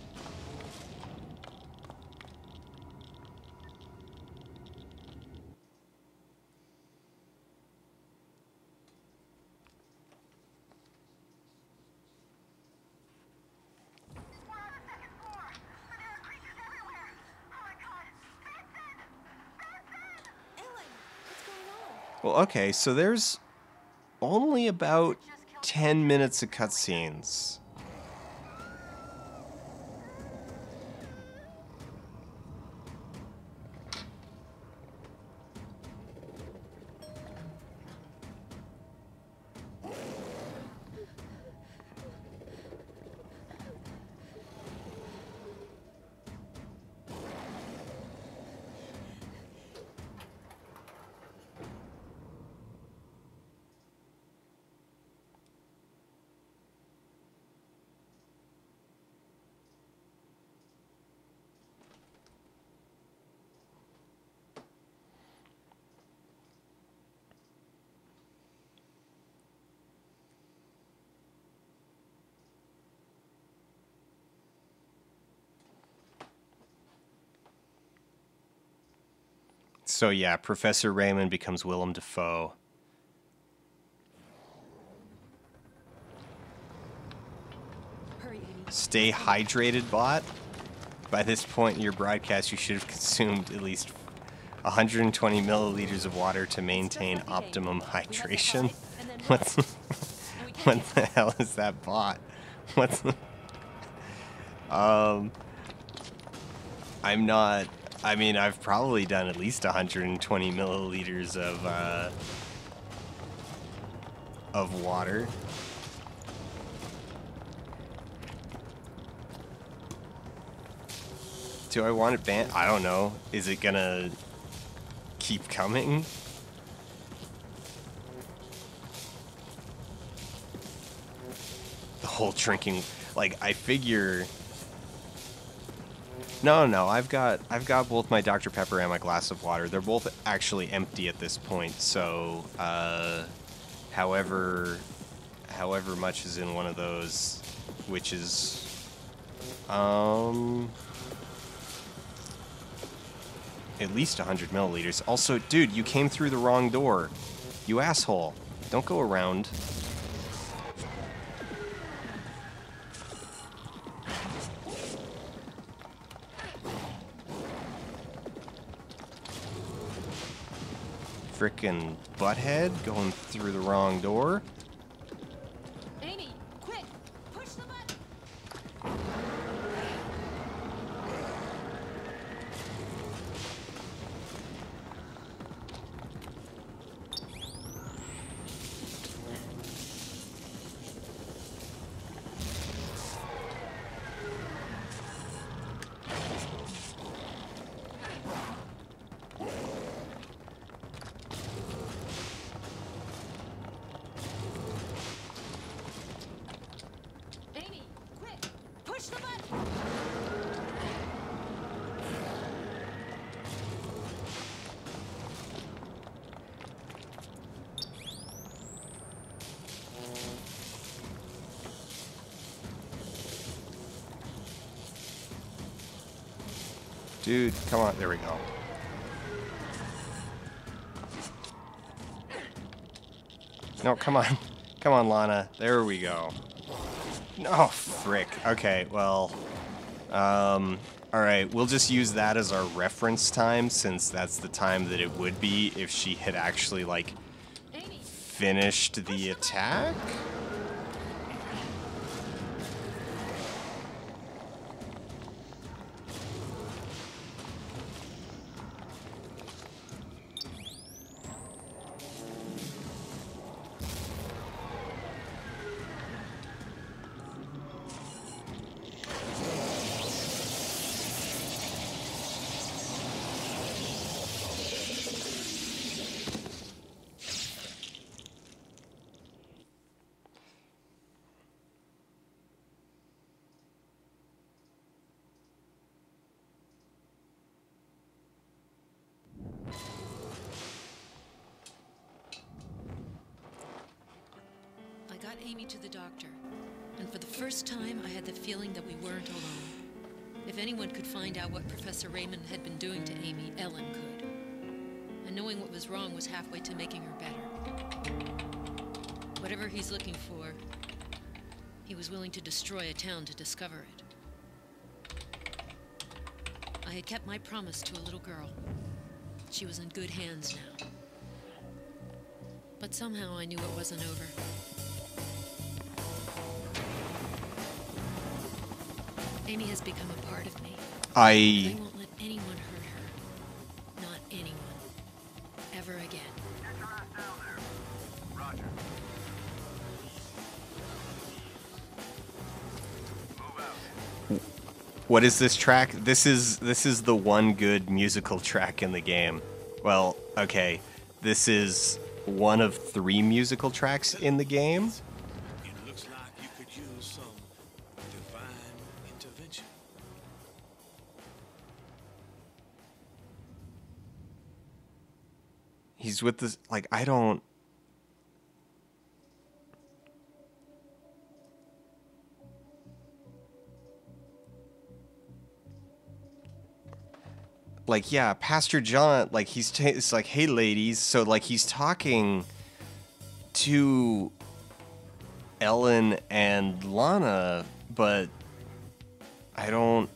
Well, okay, so there's only about 10 minutes of cutscenes. So yeah, Professor Raymond becomes Willem Dafoe. Hurry, Amy. Stay hydrated, bot. By this point in your broadcast, you should have consumed at least 120 milliliters of water to maintain optimum hydration. What's what the hell is that bot? What's the, I'm not. I mean, I've probably done at least 120 milliliters of water. Do I want it banned? I don't know. Is it gonna keep coming? The whole drinking, like, I figure. No, I've got both my Dr. Pepper and my glass of water. They're both actually empty at this point, so however much is in one of those, which is at least 100 milliliters. Also, dude, you came through the wrong door. You asshole. Don't go around. Frickin' butthead going through the wrong door. Amy, quick! Push the button! Amy, quick! Push the button! Dude, come on. There we go. No, come on. Come on, Lana. There we go. No, frick. Okay, well, alright, we'll just use that as our reference time, since that's the time that it would be if she had actually, like, finished the attack? I got Amy to the doctor, and for the first time I had the feeling that we weren't alone. If anyone could find out what Professor Raymond had been doing to Amy, Ellen could. And knowing what was wrong was halfway to making her better. Whatever he's looking for, he was willing to destroy a town to discover it. I had kept my promise to a little girl. She was in good hands now. But somehow I knew it wasn't over. Amy has become a part of me. I won't let anyone hurt her. Not anyone. Ever again. Get your ass down there. Roger. Move out. What is this track? This is the one good musical track in the game. Well, okay. This is one of 3 musical tracks in the game. It looks like you could use some divine intervention. He's with this, like, I don't... like, yeah, Pastor John, like, it's like, hey, ladies. So, like, he's talking to Ellen and Lana, but I don't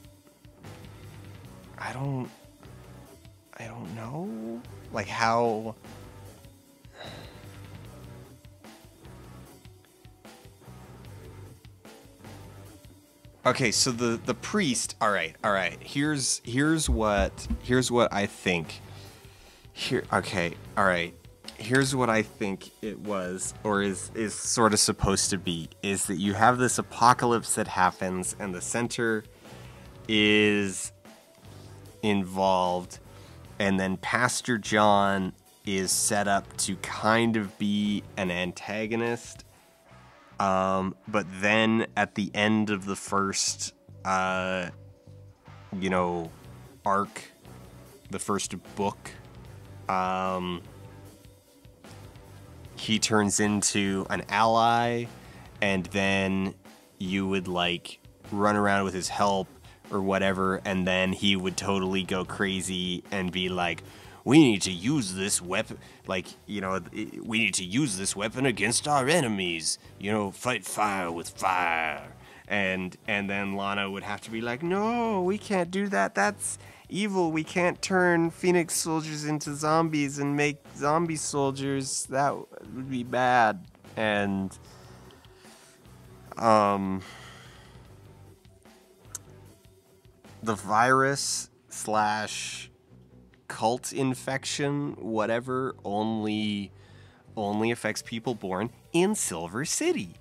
know, like, how. Okay, so the priest. All right. Here's what I think. Here. Okay. All right. Here's what I think it was, or is sort of supposed to be, is that you have this apocalypse that happens, and the center is involved, and then Pastor John is set up to kind of be an antagonist. But then at the end of the first, arc, the first book, he turns into an ally, and then you would, like, run around with his help or whatever, and then he would totally go crazy and be like, we need to use this weapon, like, we need to use this weapon against our enemies, fight fire with fire. And then Lana would have to be like, no, we can't do that. That's evil. We can't turn Phoenix soldiers into zombies and make zombie soldiers. That would be bad. And, the virus / cult infection, whatever, only affects people born in Silver City.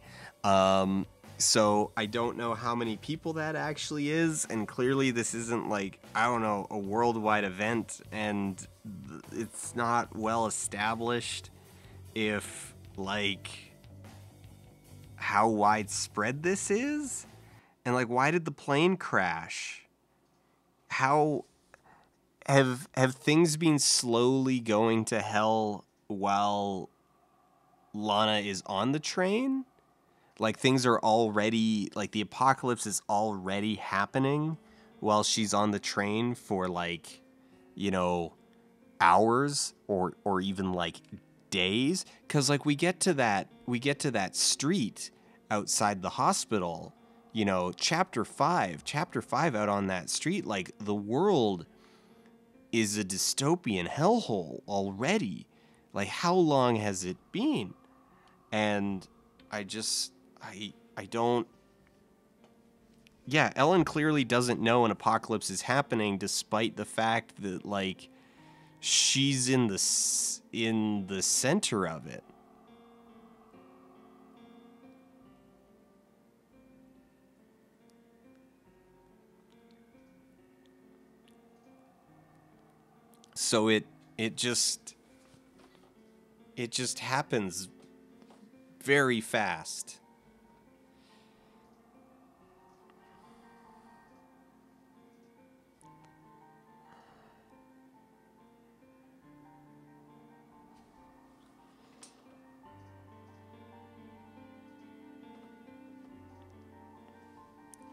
So I don't know how many people that actually is, and clearly this isn't, like, I don't know, a worldwide event, and it's not well established if, like, how widespread this is, and, like, why did the plane crash? How have things been slowly going to hell while Lana is on the train? Like, things are already, like, the apocalypse is already happening while she's on the train for, like, hours or even, like, days. 'Cause, like, we get to that street outside the hospital, chapter 5 out on that street, like, the world is a dystopian hellhole already. Like, how long has it been? And I don't. Yeah, Ellen clearly doesn't know an apocalypse is happening, despite the fact that, like, she's in the center of it. So it just happens very fast.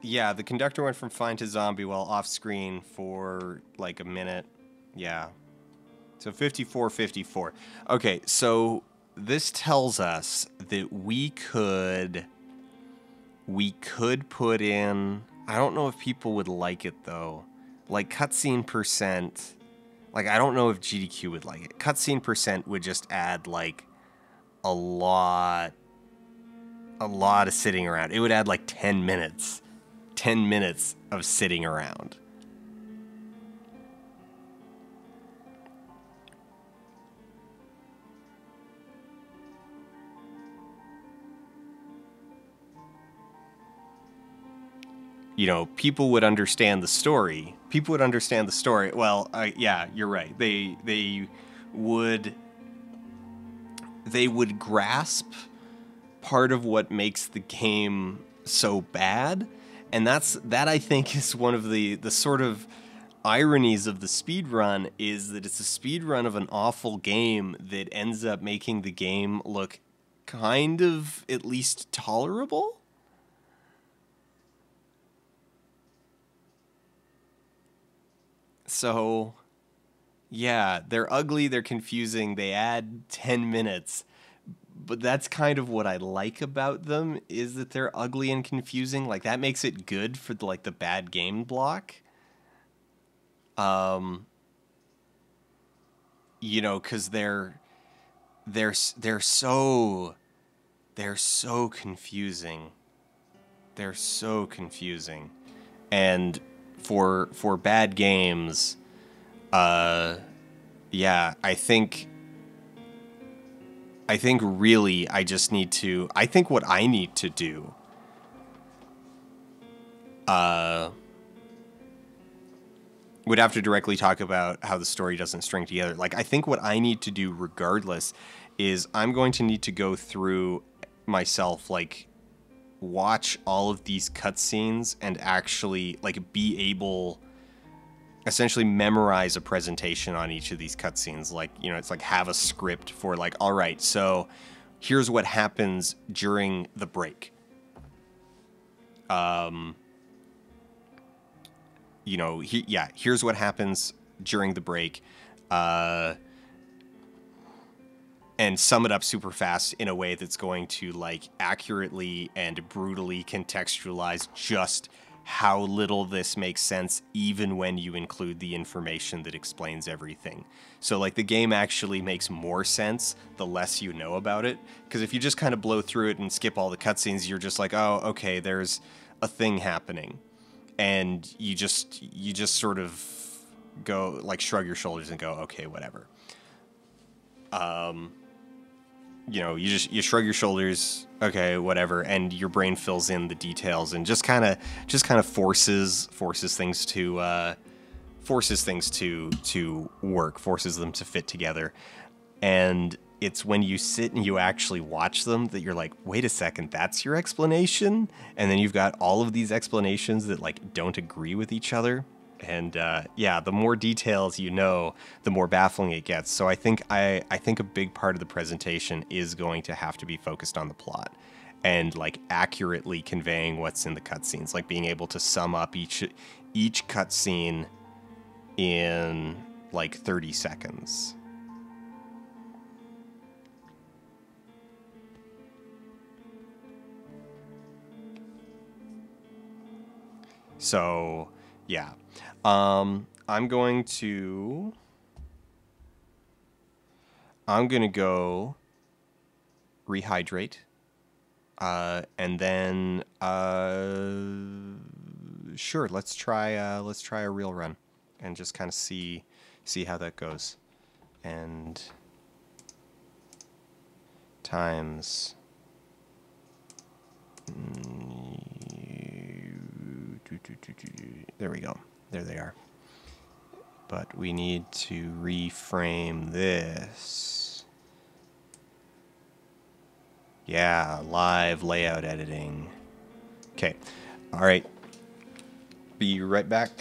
Yeah, the conductor went from fine to zombie while off screen for like a minute. Yeah. So 54. Okay, so this tells us that we could put in, I don't know if people would like it though, like cutscene percent. Like, I don't know if GDQ would like it. Cutscene percent would just add like a lot of sitting around. It would add like 10 minutes. 10 minutes of sitting around. People would understand the story. Well, yeah, you're right. They would grasp part of what makes the game so bad, and that I think is one of the sort of ironies of the speedrun, is that it's a speedrun of an awful game that ends up making the game look kind of at least tolerable. So, Yeah, they're ugly, they're confusing, they add 10 minutes. But that's kind of what I like about them, is that they're ugly and confusing. Like, that makes it good for the bad game block. You know, because they're so confusing. They're so confusing. And for bad games, yeah, I think really I just need to, I think what I need to do, would have to directly talk about how the story doesn't string together. Like, I think what I need to do regardless is I'm going to need to go through myself, like, watch all of these cutscenes and actually, like, be able, essentially memorize a presentation on each of these cutscenes. Like, you know, it's like have a script for, like, all right, so here's what happens during the break. You know, here's what happens during the break, and sum it up super fast in a way that's going to, like, accurately and brutally contextualize just how little this makes sense, even when you include the information that explains everything. So, like, the game actually makes more sense the less you know about it. Because if you just kind of blow through it and skip all the cutscenes, you're just like, oh, okay, there's a thing happening. And you just sort of go, like, shrug your shoulders and go, okay, whatever. You know, you shrug your shoulders, okay, whatever, and your brain fills in the details and just kind of forces things to work, forces them to fit together. And it's when you sit and you actually watch them that you're like, wait a second, that's your explanation? And then you've got all of these explanations that, like, don't agree with each other. And yeah, the more details you know, the more baffling it gets. So I think a big part of the presentation is going to have to be focused on the plot and, like, accurately conveying what's in the cutscenes, like being able to sum up each cutscene in, like, 30 seconds. So, yeah. I'm going to go rehydrate, and then sure, let's try a real run and just kind of see how that goes. And times there we go. There they are. But we need to reframe this. Yeah, live layout editing. Okay. All right. Be right back.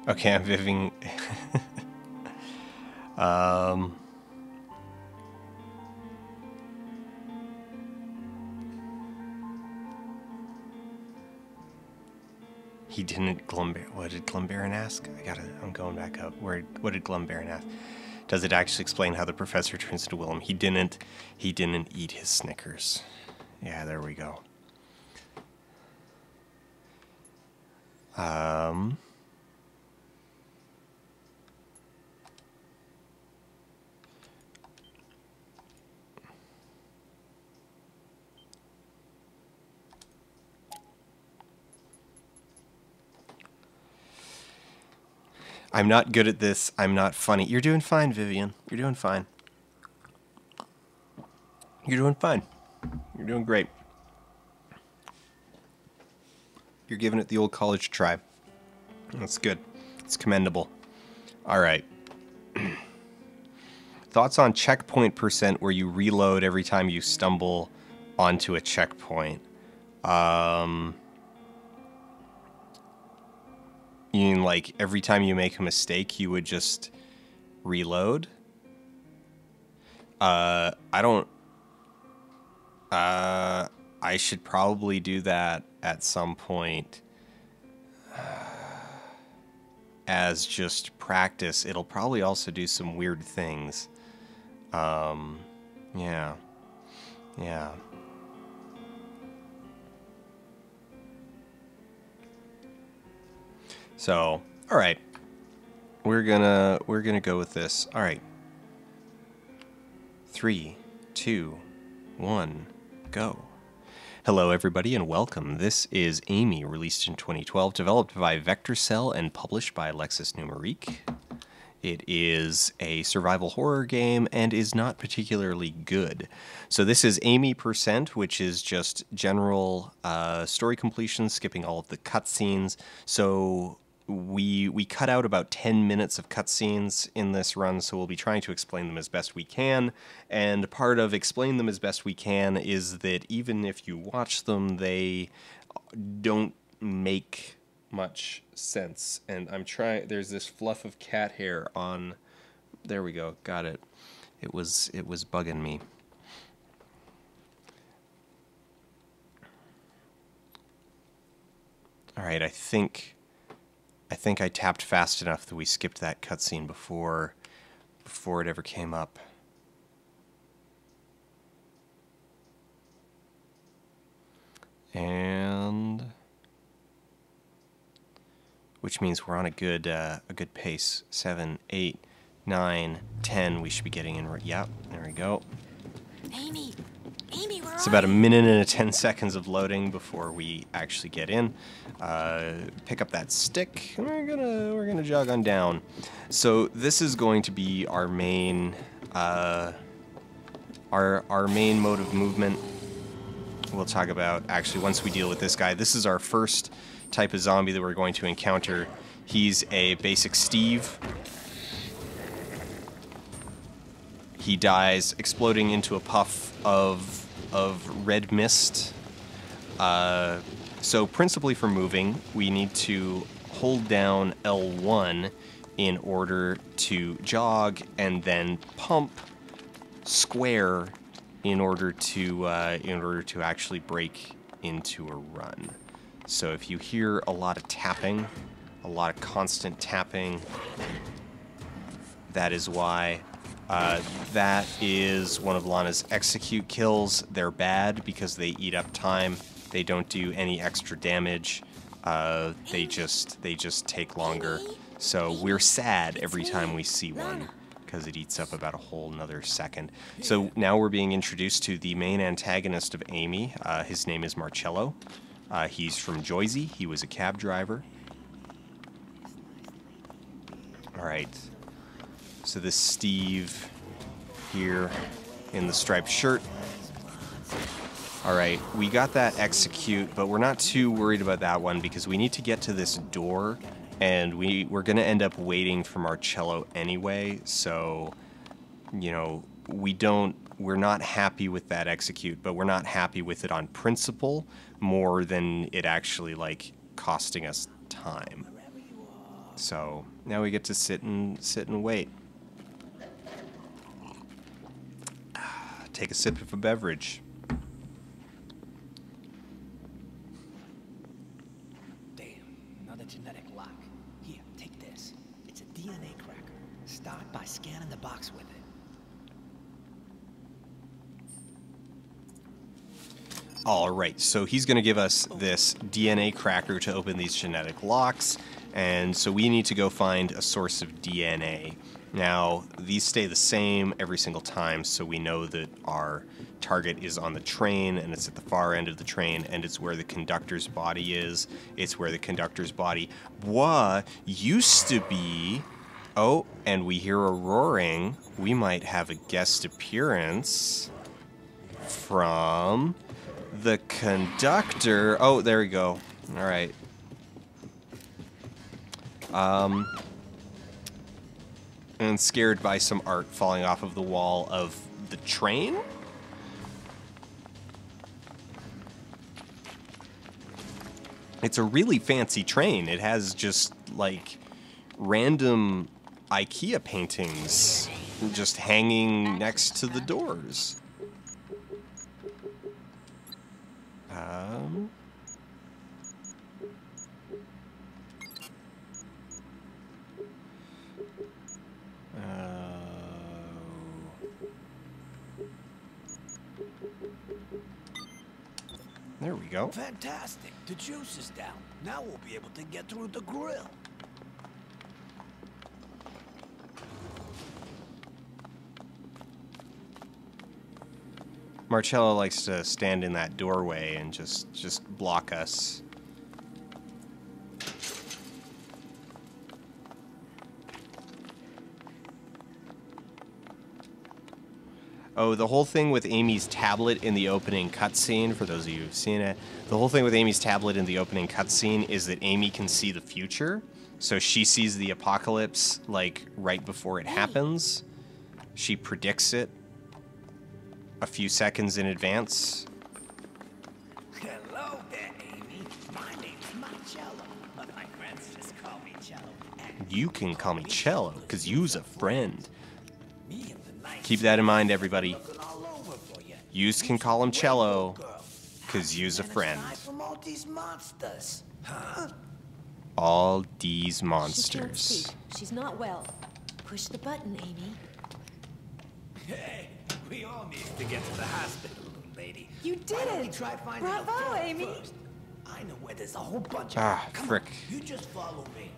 Okay, I'm viving. He didn't Glumbar. What did Glumbaron ask? I'm going back up. What did Glumbaron ask? Does it actually explain how the professor turns into Willem? He didn't eat his Snickers. Yeah, there we go. I'm not good at this. I'm not funny. You're doing fine, Vivian. You're doing fine. You're doing fine. You're doing great. You're giving it the old college try. That's good. It's commendable. All right. Thoughts on checkpoint percent where you reload every time you stumble onto a checkpoint? You mean like every time you make a mistake, you would just reload? I don't... I should probably do that at some point as just practice. It'll probably also do some weird things. Yeah. Yeah. So, all right. We're gonna go with this. All right. 3, 2, 1, go. Hello everybody and welcome. This is Amy, released in 2012, developed by VectorCell and published by Alexis Numerique. It is a survival horror game and is not particularly good. So this is Amy %, which is just general story completion, skipping all of the cutscenes. So we cut out about 10 minutes of cutscenes in this run, so we'll be trying to explain them as best we can. And part of explain them as best we can is that even if you watch them, they don't make much sense. And I'm trying, there's this fluff of cat hair on, there we go, got it. It was bugging me. All right, I think I tapped fast enough that we skipped that cutscene before it ever came up. And which means we're on a good pace. 7, 8, 9, 10. We should be getting in. Yep, there we go. Amy, where It's about a minute and 10 seconds of loading before we actually get in. Pick up that stick, and we're gonna jog on down. So this is going to be our main our main mode of movement. We'll talk about actually once we deal with this guy. This is our first type of zombie that we're going to encounter. He's a basic Steve. He dies exploding into a puff of red mist. So principally for moving, we need to hold down L1 in order to jog, and then pump square in order to actually break into a run. So if you hear a lot of tapping, a lot of constant tapping, that is why. That is one of Lana's execute kills. They're bad because they eat up time. They don't do any extra damage. They just take longer. So we're sad every time we see one because it eats up about a whole another second. So now we're being introduced to the main antagonist of Amy. His name is Marcello. He's from Jersey. He was a cab driver. All right. So this Steve here in the striped shirt. All right, we got that execute, but we're not too worried about that one because we need to get to this door, and we're going to end up waiting for Marcello anyway. So, you know, we're not happy with that execute, but we're not happy with it on principle more than it actually like costing us time. So now we get to sit and wait. Take a sip of a beverage. Damn, another genetic lock. Here, take this. It's a DNA cracker. Start by scanning the box with it. All right, so he's going to give us this DNA cracker to open these genetic locks, and so we need to go find a source of DNA. Now, these stay the same every single time, so we know that our target is on the train, and it's at the far end of the train, and it's where the conductor's body is. It's where the conductor's body used to be. Oh, and we hear a roaring. We might have a guest appearance from the conductor. Oh, there we go. All right. And scared by some art falling off of the wall of the train? It's a really fancy train. It has just, like, random IKEA paintings just hanging next to the doors. There we go. Fantastic. The juice is down. Now we'll be able to get through the grill. Marcello likes to stand in that doorway and just block us. Oh, the whole thing with Amy's tablet in the opening cutscene, for those of you who've seen it, the whole thing with Amy's tablet in the opening cutscene is that Amy can see the future. So she sees the apocalypse, like, right before it happens. She predicts it a few seconds in advance. Hello there, Amy. My name's Marcello, but my friends just call me Cello. You can call me Cello, because you's a friend. Me and the nice Keep that in mind, everybody. looking all over for you. Yous can call him Cello, because you's a friend. Aside from all these monsters, huh? All these She can't monsters. speak. She's not well. Push the button, Amy. Hey, we all need to get to the hospital, lady. You Why did don't we it! try finding Bravo, a phone Amy. first? I know where there's a whole bunch of Ah, them. Come frick. on, you just follow me.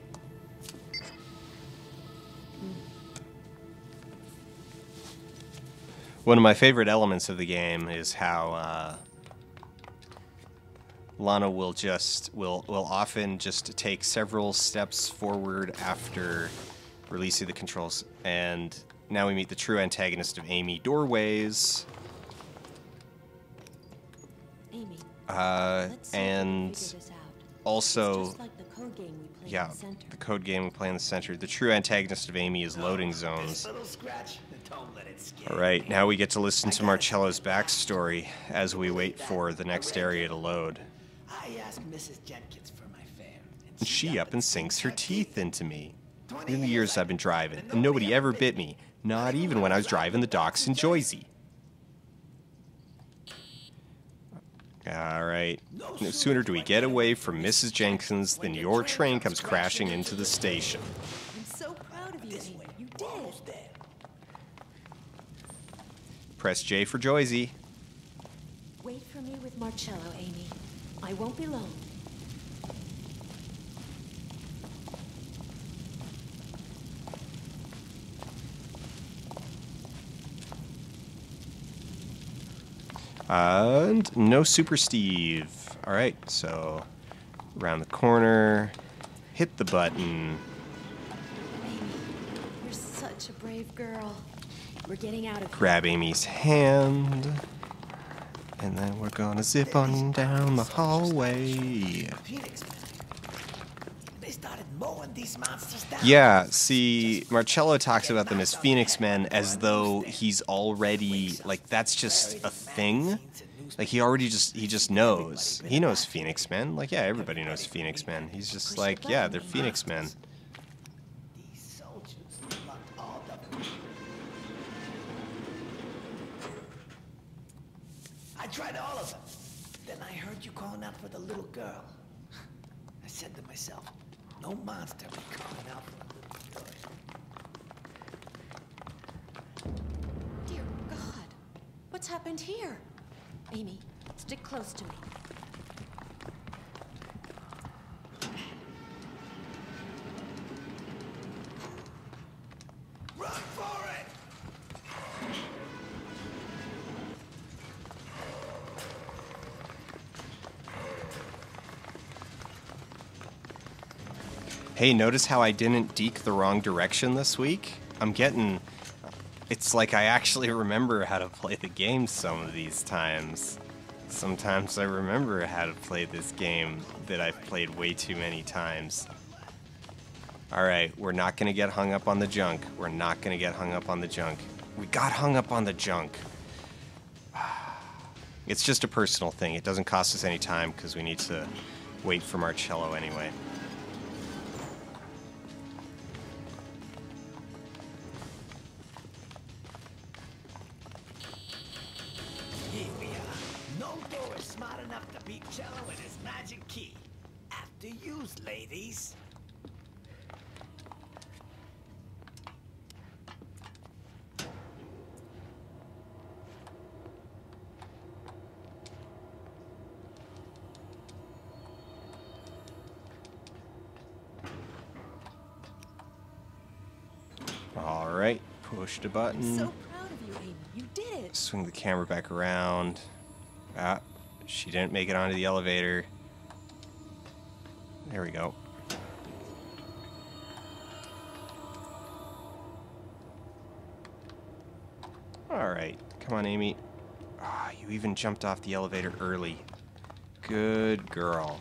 One of my favorite elements of the game is how Lana will often just take several steps forward after releasing the controls. And now we meet the true antagonist of Amy, Doorways. Amy. And Let's see if we can figure this out. also, It's just like the code game we played yeah, in the center. the code game we play in the center. The true antagonist of Amy is loading This zones. little scratch, don't let it scare All right, you. now we get to listen to Marcello's backstory as we wait for the next area to load. I asked Mrs. Jenkins for my fare, And she up and sinks her teeth into me. 20 In the years I've been driving, and nobody ever bit me, not even when I was driving the docks in Jersey. All right, no sooner do we get away from Mrs. Jenkins than your train comes crashing into the station. I'm so proud of you, This Amy. way. You We're did. almost there. Press J for Joyzy. Wait for me with Marcello, Amy. I won't be long. And no Super Steve. All right, so around the corner, hit the button. Amy, you're such a brave girl. We're getting out of here. Grab Amy's hand, and then we're gonna zip on down the hallway. Phoenix men. They started mowing these monsters down. Yeah, see, Marcello talks about them as Phoenix Men as though he's already, like, that's just a thing. Like, he just knows. He knows Phoenix Men. Like, yeah, everybody knows Phoenix Men. He's just like, yeah, they're Phoenix Men. I tried all of them. Then I heard you calling out for the little girl. I said to myself, no monster be calling out for a little girl. Dear God, what's happened here? Amy, stick close to me. Run for it! Hey, notice how I didn't deke the wrong direction this week? It's like I actually remember how to play the game some of these times. Sometimes I remember how to play this game that I've played way too many times. Alright, we're not gonna get hung up on the junk. We're not gonna get hung up on the junk. We got hung up on the junk. It's just a personal thing. It doesn't cost us any time because we need to wait for Marcello anyway. Here we are. No door is smart enough to beat Cello and his magic key. After use, ladies. Alright, push the button. I'm so proud of you, Amy. You did it. Swing the camera back around. Ah, she didn't make it onto the elevator. There we go. Alright, come on, Amy. Ah, you even jumped off the elevator early. Good girl.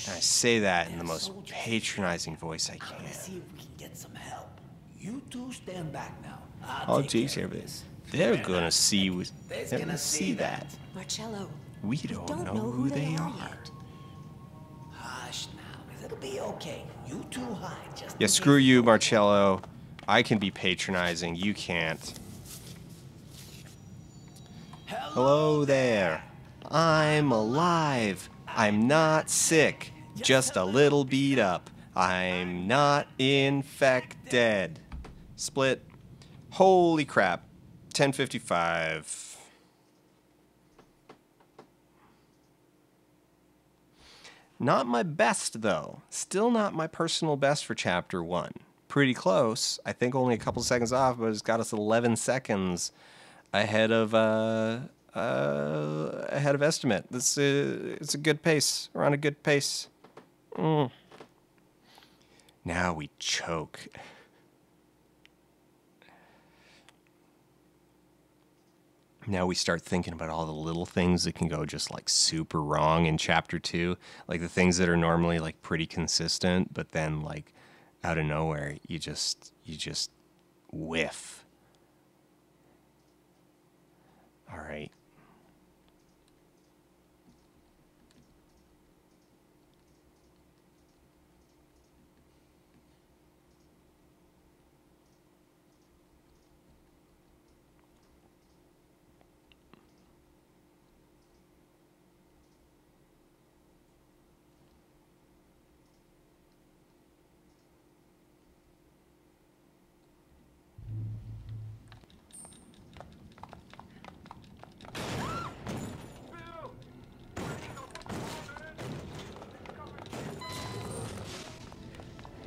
And I say that in the most patronizing voice I I'm can. gonna see if we can get some help. You two stand back now. Oh, take geez, care of here it this. is. They're gonna see. They're They're gonna see that. Marcello, We don't know who they are. yet. Hush now. It'll be okay. You two hide just Yeah, in screw case you, Marcello. I can be patronizing. You can't. Hello there. I'm alive. I'm not sick. Just a little beat up. I'm not infected. Split. Holy crap. 10:55. Not my best, though. Still not my personal best for Chapter 1. Pretty close. I think only a couple seconds off, but it's got us 11 seconds ahead of estimate. It's a good pace. We're on a good pace. Now we choke. Now we start thinking about all the little things that can go just like super wrong in Chapter 2. Like the things that are normally like pretty consistent, but then like out of nowhere, you just whiff. All right.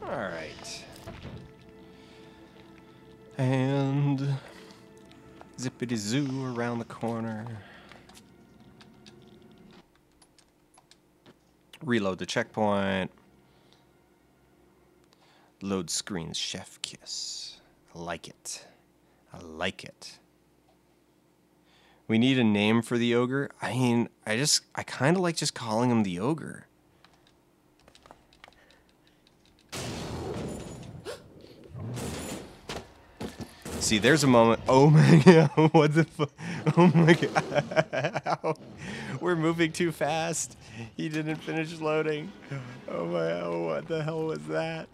All right. And zippity zoo around the corner. Reload the checkpoint. Load screen chef kiss. I like it. I like it. We need a name for the ogre. I mean, I kind of like just calling him the ogre. See, there's a moment. Oh my god! What the fuck? Oh my god! We're moving too fast. He didn't finish loading. Oh my! Oh, what the hell was that?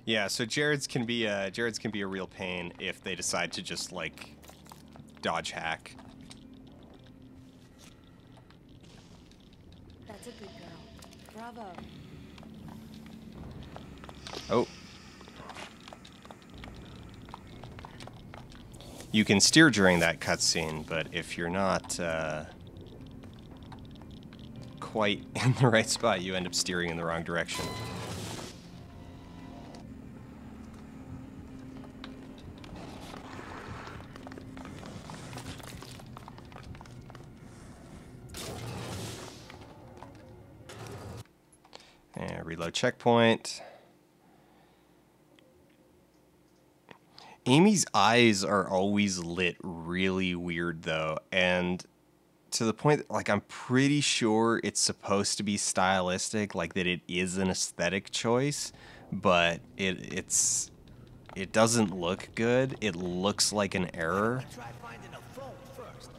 Yeah, so Jared's can be a real pain if they decide to just like dodge hack. That's a good girl. Bravo. Oh. You can steer during that cutscene, but if you're not quite in the right spot, you end up steering in the wrong direction. And reload checkpoint. Amy's eyes are always lit really weird though, and to the point that, like, I'm pretty sure it's supposed to be stylistic, like that it is an aesthetic choice, but it doesn't look good. It looks like an error. Try finding a phone first.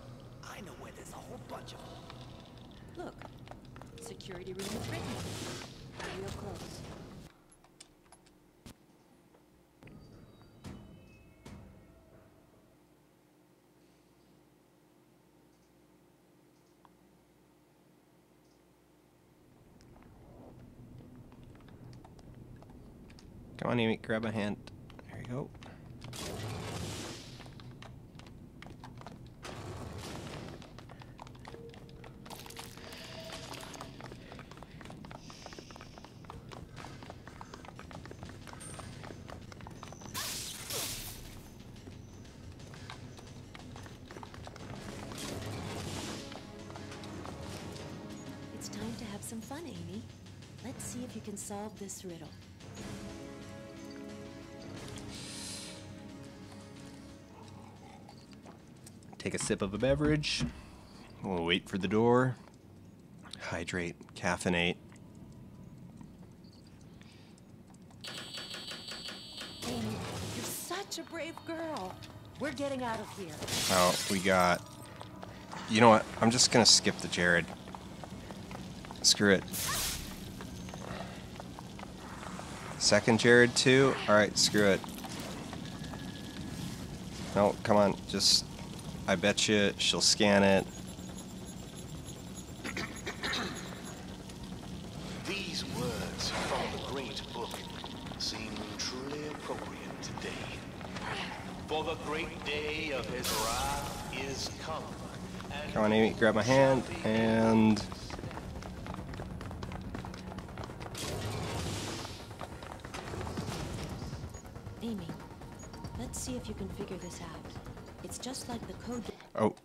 I know where there's a whole bunch of them. Look, security room is written. Real close. Come on, Amy, grab my hand. There you go. It's time to have some fun, Amy. Let's see if you can solve this riddle. Take a sip of a beverage. We'll wait for the door. Hydrate, caffeinate. Amy, you're such a brave girl. We're getting out of here. Oh, we got... You know what? I'm just gonna skip the Jared. Screw it. Second Jared too? Alright, screw it. No, come on, just... I bet you she'll scan it. These words from the great book seem truly appropriate today. For the great day of his wrath is come. Come on, Amy, grab my hand, and... Amy, let's see if you can figure this out. It's just like the code. Oh.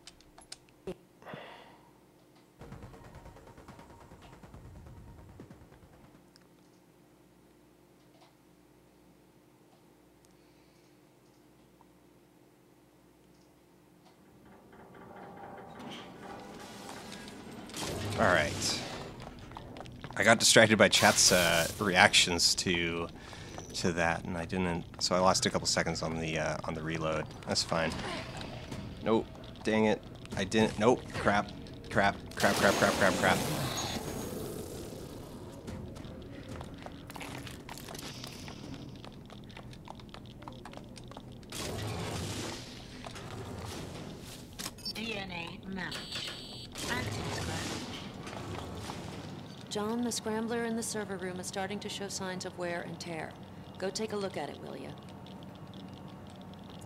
All right. I got distracted by chat's reactions to that, and I didn't. So I lost a couple seconds on the reload. That's fine. Nope. Dang it. I didn't. Nope. Crap. Crap. Crap. Crap. Crap. Crap. Crap. DNA match. Anti-scratch. John, the scrambler in the server room is starting to show signs of wear and tear. Go take a look at it, will you?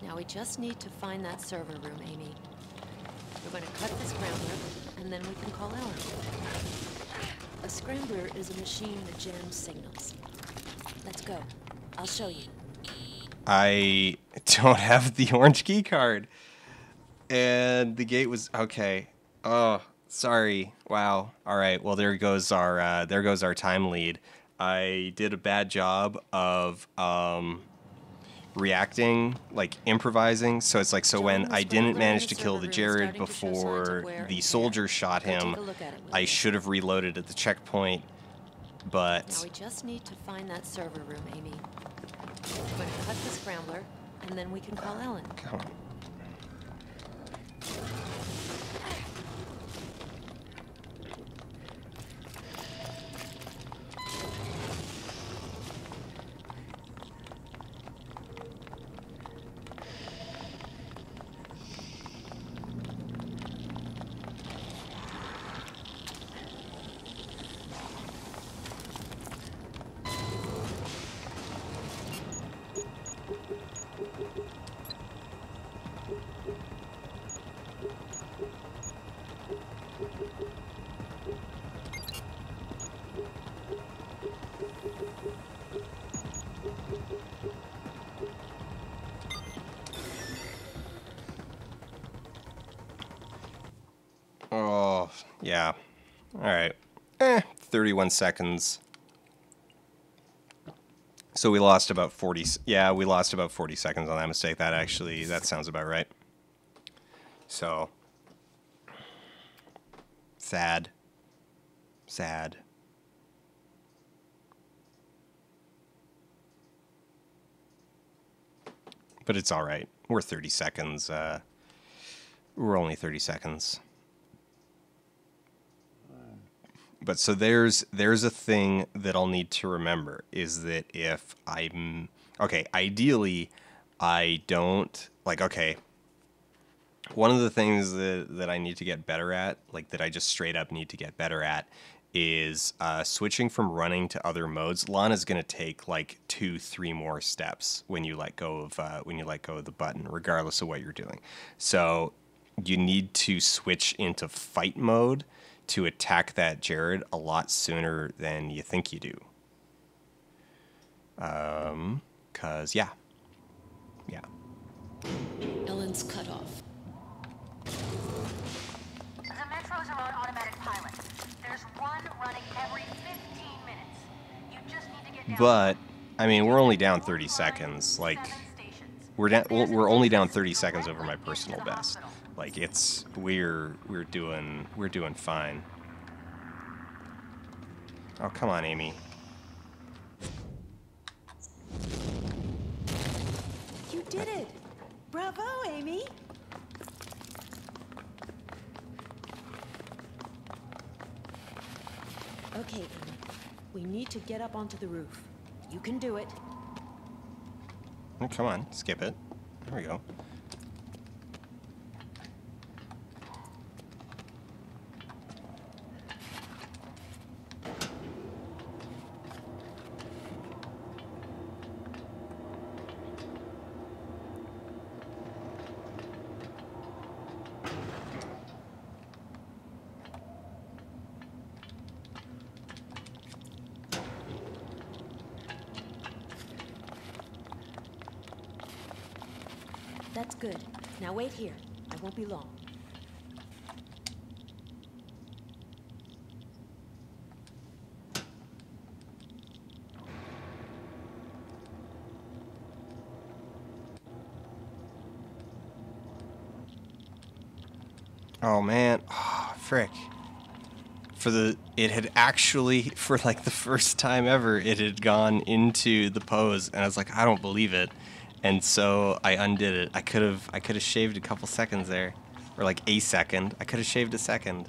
Now we just need to find that server room, Amy. We're going to cut the scrambler, and then we can call Ellen. A scrambler is a machine that jams signals. Let's go. I'll show you. I don't have the orange key card. And the gate was okay. Oh, sorry. Wow. All right. Well, there goes our time lead. I did a bad job of reacting, like improvising. So it's like, so when I didn't manage to kill the Jared before the soldier shot him, I should have reloaded at the checkpoint. But now we just need to find that server room, Amy. We're going to cut the scrambler, and then we can call Ellen. come on. Yeah. All right. 31 seconds. So we lost about 40. Yeah, we lost about 40 seconds on that mistake. That sounds about right. So sad. Sad. But it's all right. We're 30 seconds. We're only 30 seconds. But so there's a thing that I'll need to remember is that if I'm okay, ideally I don't okay. One of the things that I need to get better at, like that I just straight up need to get better at, is switching from running to other modes. Lana's gonna take like 2-3 more steps when you let go of the button, regardless of what you're doing. So you need to switch into fight mode to attack that Jared a lot sooner than you think you do. 'Cause yeah. Ellen's cut off. The metros are on automatic pilot. There's one running every 15 minutes. You just need to get down. But I mean, we're only down 30 seconds. Like we're only down 30 seconds over my personal best. Like we're doing fine. Oh, come on, Amy. You did it! Bravo, Amy! Okay, Amy. We need to get up onto the roof. You can do it. Oh, come on, skip it. There we go. That's good. Now wait here. I won't be long. Oh man, oh, frick. It had actually, for like the first time ever, it had gone into the pose, and I was like, I don't believe it. And so I undid it. I could have shaved a couple seconds there, or like a second. I could have shaved a second.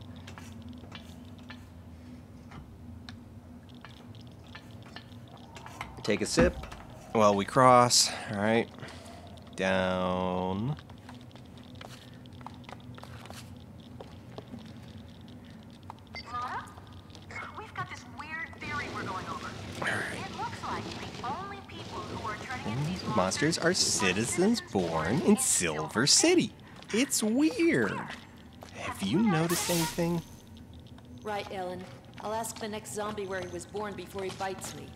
Take a sip while we cross. All right, down. Lana? We've got this weird theory we're going over. It looks like the only people who are turning into these Monsters are citizens born in Silver City. It's weird. Have you noticed anything? Right, Ellen. I'll ask the next zombie where he was born before he bites me.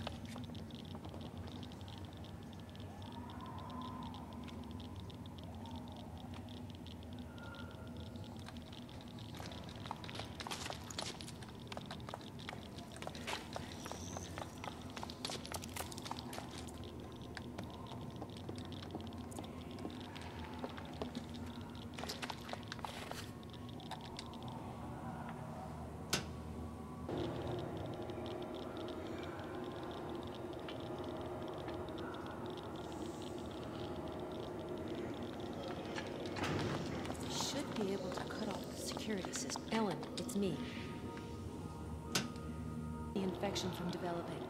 Be able to cut off the security system. Ellen, it's me. The infection from developing.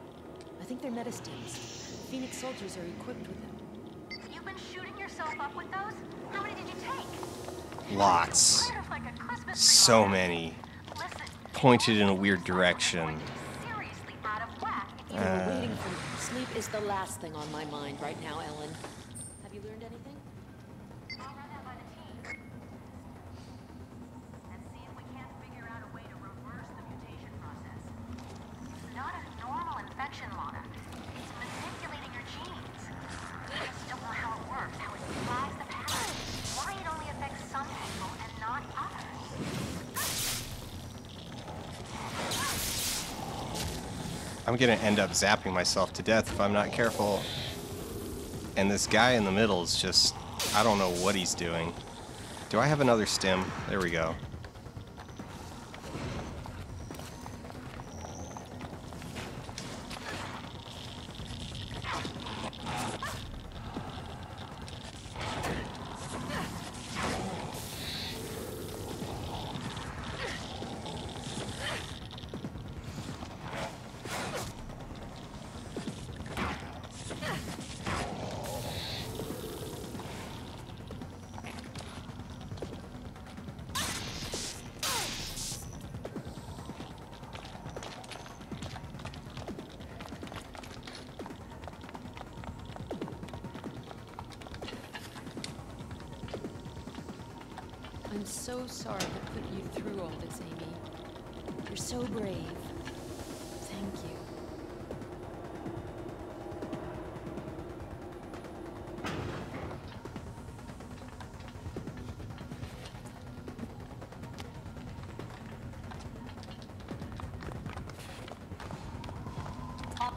I think they're metastims. Phoenix soldiers are equipped with them. You've been shooting yourself up with those? How many did you take? Lots. Kind of like a Christmas tree. So many. Listen, Pointed in a weird direction. seriously out of whack. You were waiting for me. Sleep is the last thing on my mind right now, Ellen. Have you learned anything? I'll run that by the team. And see if we can't figure out a way to reverse the mutation process. It's not a normal infection, Lana. It's manipulating your genes. I just don't know how it works, how it flags the pattern, why it only affects some people and not others. I'm gonna end up zapping myself to death if I'm not careful. And this guy in the middle is just, I don't know what he's doing. Do I have another stim? There we go. I'm so sorry to put you through all this, Amy. You're so brave. Thank you.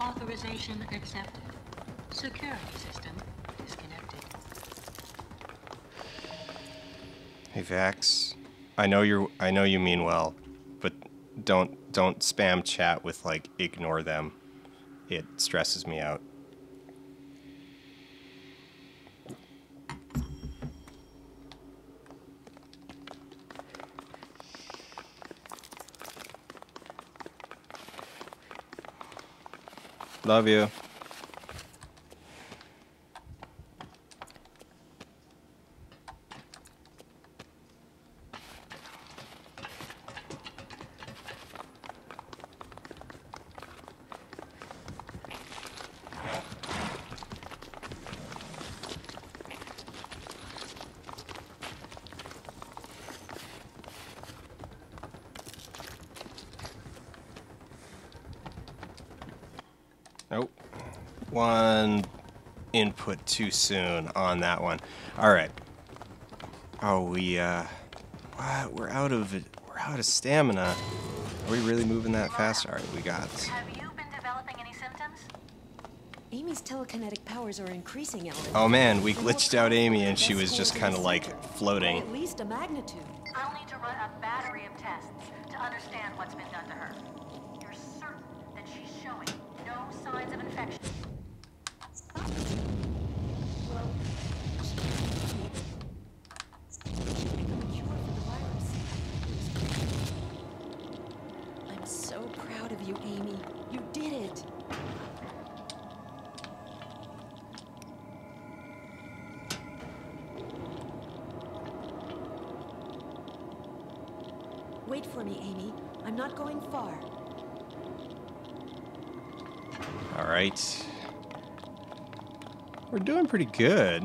Authorization accepted. Security system disconnected. Hey Vax, I know you mean well, but don't spam chat with like ignore them. It stresses me out. Love you. Nope. One input too soon on that one. All right. Oh, what? We're out of stamina. Are we really moving that fast? All right, we got. Have you been developing any symptoms? Amy's telekinetic powers are increasing, Elder. Oh man, we glitched out Amy and she was just kind of like floating. At least a magnitude. I'll need to run a battery of tests to understand what's been done to her. You're certain that she's showing no signs of infection? I'm so proud of you, Amy. You did it. Wait for me, Amy. I'm not going far. All right. We're doing pretty good.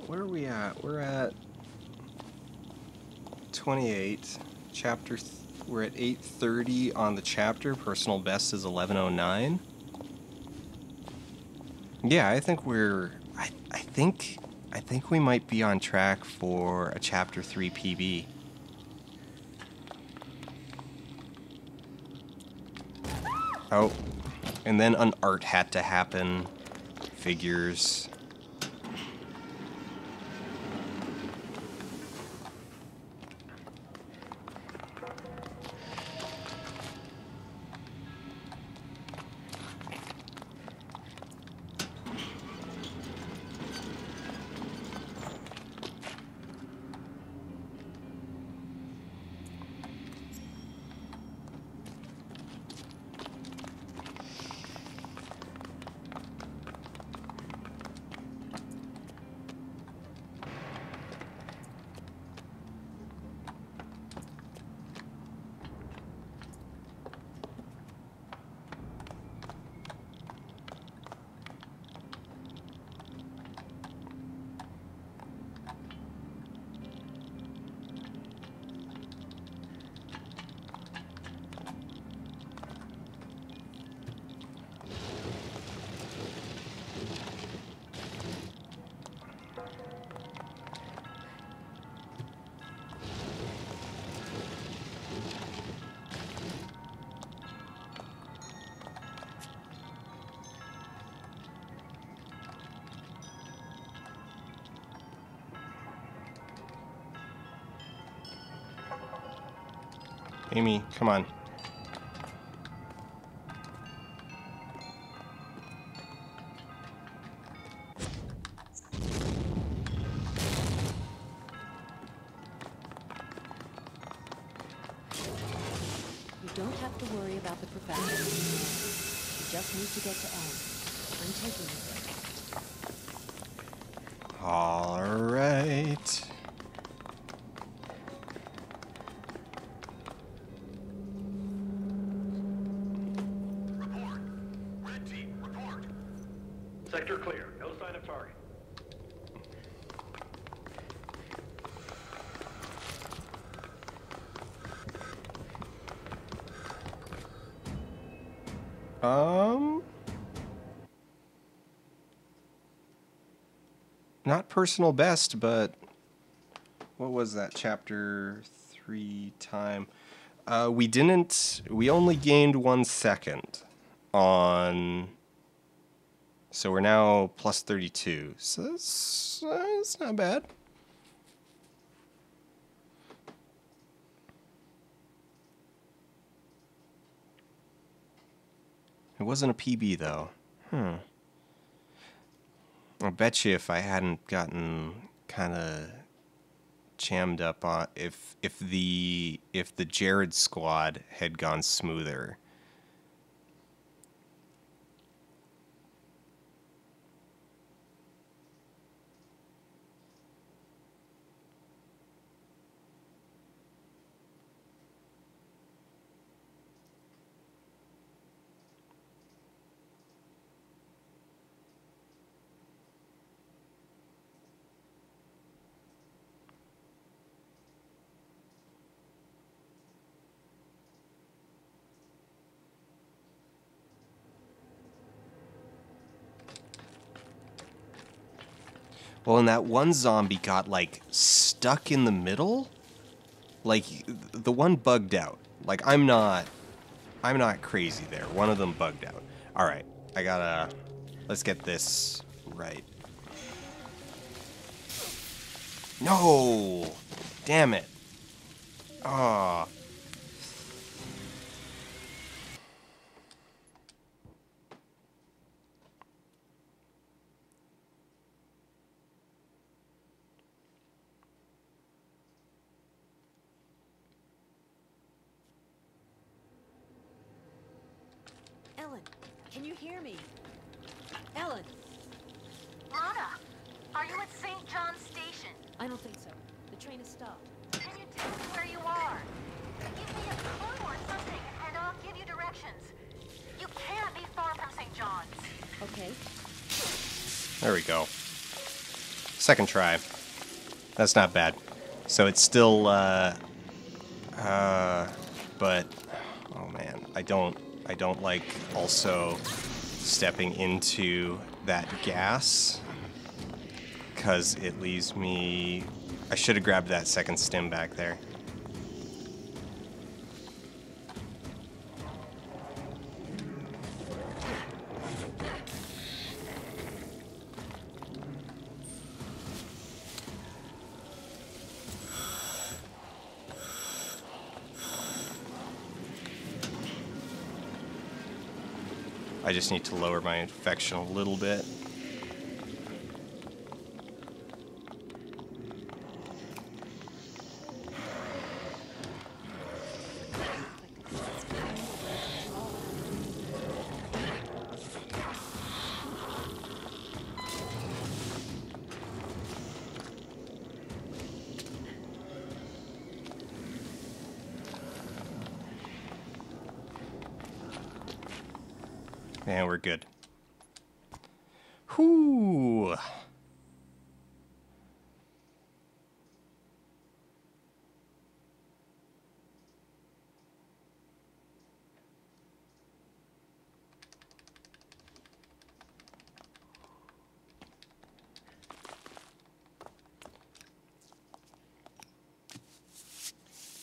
Where are we at? We're at 28. We're at 8:30 on the chapter. Personal best is 11:09. Yeah, I think I think we might be on track for a chapter 3 PB. Oh, and then an art had to happen. Figures. Amy, come on. You don't have to worry about the professor. You just need to get to Ellen. I'm taking you there. All right. Report. Red team, report. Sector clear. No sign of target. Not personal best, but what was that, chapter 3 time? We only gained 1 second on, so we're now plus 32, so that's not bad. It wasn't a PB though. I bet you if I hadn't gotten kind of jammed up on if the Jared squad had gone smoother. Well, and that one zombie got, like, stuck in the middle? Like, the one bugged out. Like, I'm not crazy there. One of them bugged out. Alright, let's get this right. No! Damn it. Ah. Ellen, can you hear me? Ellen! Lana, are you at St. John's Station? I don't think so. The train has stopped. Can you tell me where you are? Give me a clue or something, and I'll give you directions. You can't be far from St. John's. Okay. There we go. Second try. That's not bad. So it's still, but, oh man, I don't like also stepping into that gas, because it leaves me, I should have grabbed that second stim back there. I just need to lower my infection a little bit. And we're good. Whoo!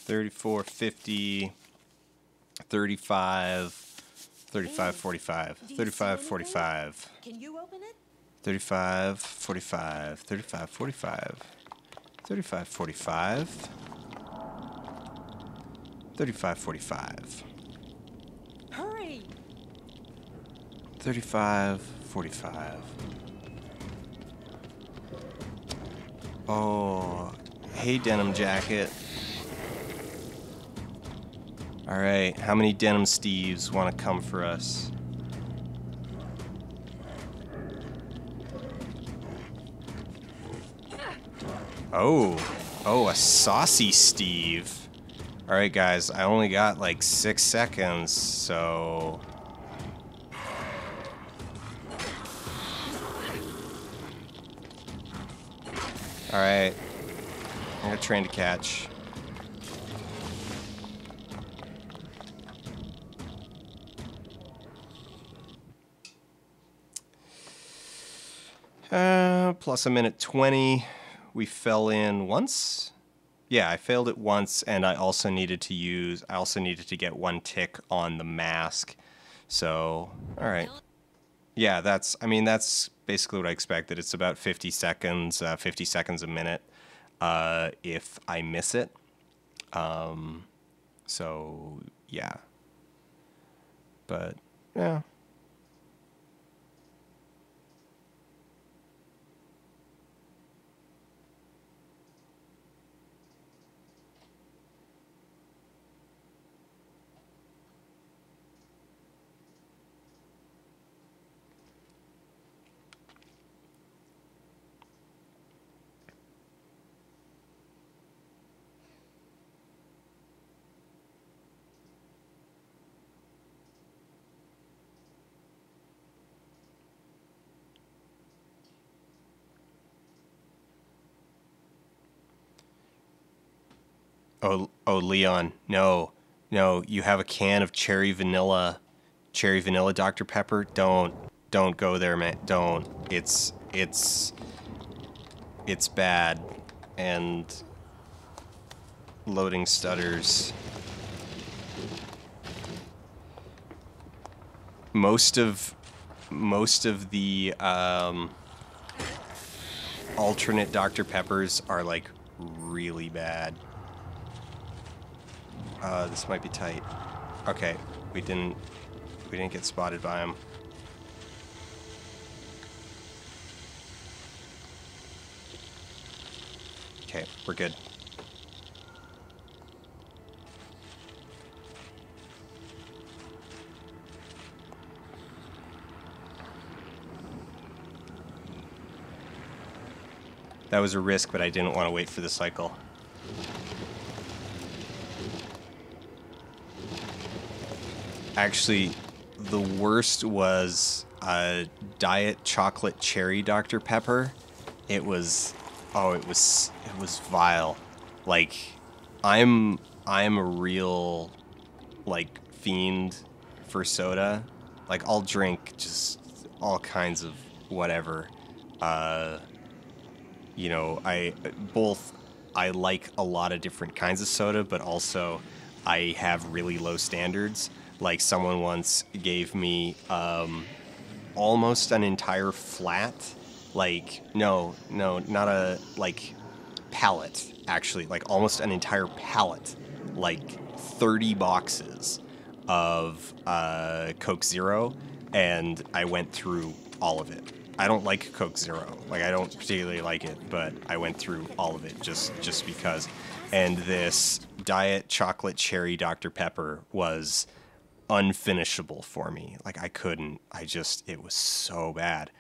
$34, $50, $35, $35, $45, $35, $45. Can you open it? $35, $45, $35, $45, $35, $45, $35, 35.45. Hurry! 35.45. Oh, hey, denim jacket. All right, how many denim Steves want to come for us? Oh, a saucy Steve. All right, guys, I only got like 6 seconds, so... All right, I'm gonna train to catch. Plus a minute 20. We fell in once. Yeah, I failed it once, and I also needed to get 1 tick on the mask. So, all right. Yeah, that's basically what I expected. It's about 50 seconds a minute, if I miss it. So, yeah. But, yeah. Oh, Leon, no, you have a can of cherry vanilla Dr. Pepper. Don't go there, man. Don't. It's bad, and loading stutters. Most of the alternate Dr. Peppers are like really bad. This might be tight. Okay, we didn't get spotted by him. Okay, we're good. That was a risk, but I didn't want to wait for the cycle. Actually, the worst was Diet Chocolate Cherry Dr. Pepper. It was vile. Like, I'm a real, like, fiend for soda. Like, I'll drink just all kinds of whatever. You know, I like a lot of different kinds of soda, but also I have really low standards. Like, someone once gave me almost an entire flat, like, no, not a, like, pallet, actually, like almost an entire pallet, like 30 boxes of Coke Zero, and I went through all of it. I don't like Coke Zero. Like, I don't particularly like it, but I went through all of it just because. And this Diet Chocolate Cherry Dr. Pepper was unfinishable for me. Like, I couldn't. It was so bad.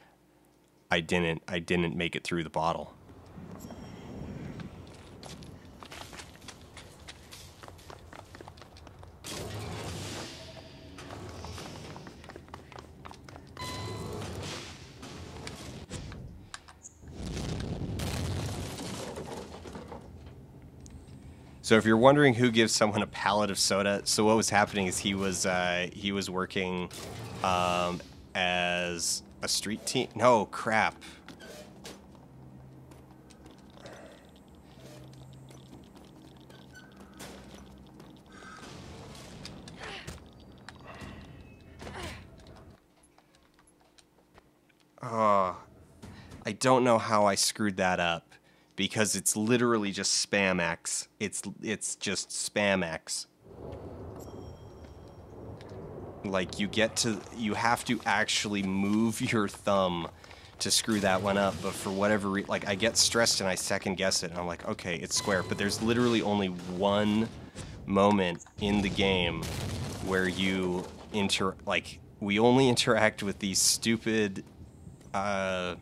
I didn't make it through the bottle. So if you're wondering who gives someone a pallet of soda, so what was happening is he was working as a street team. No, crap. Oh, I don't know how I screwed that up. Because it's literally just spam X. It's just spam X. Like, you have to actually move your thumb to screw that one up, but for whatever reason, like, I get stressed and I second guess it, and I'm like, okay, it's square, but there's literally only one moment in the game where you we only interact with these stupid, and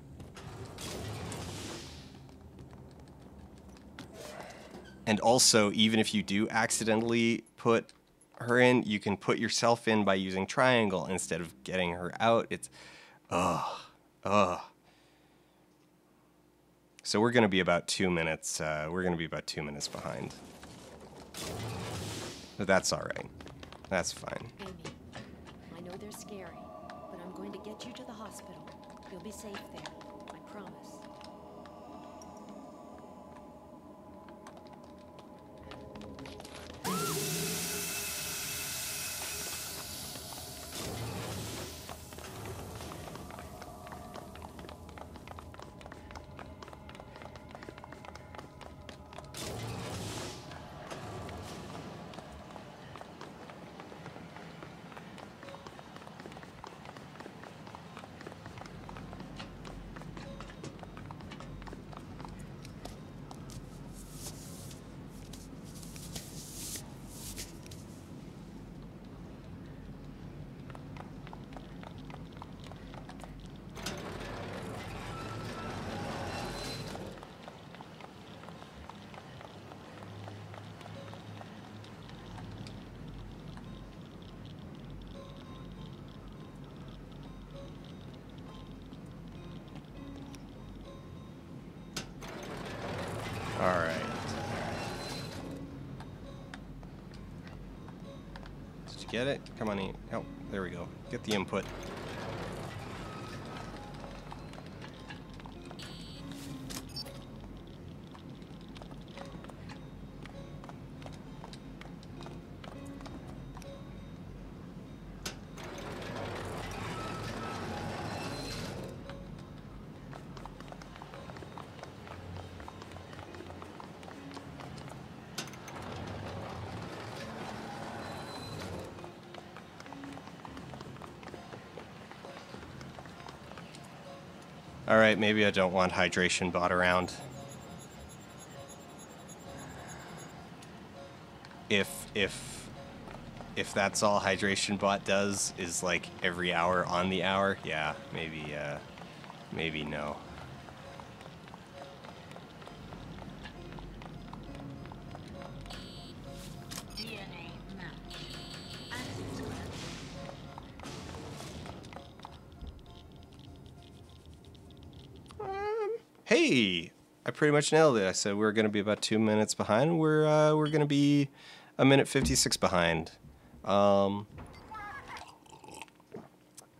also, even if you do accidentally put her in, you can put yourself in by using triangle instead of getting her out. It's, ugh. So we're going to be about 2 minutes, behind. But that's all right. That's fine. Amy, I know they're scary, but I'm going to get you to the hospital. You'll be safe there. I promise. All right. Did you get it? Come on in. Oh, there we go. Get the input. Alright, maybe I don't want hydration bot around. If that's all hydration bot does is like every hour on the hour, yeah, maybe no. DNA match. Hey, I pretty much nailed it. I said we were going to be about 2 minutes behind. We're going to be 1:56 behind.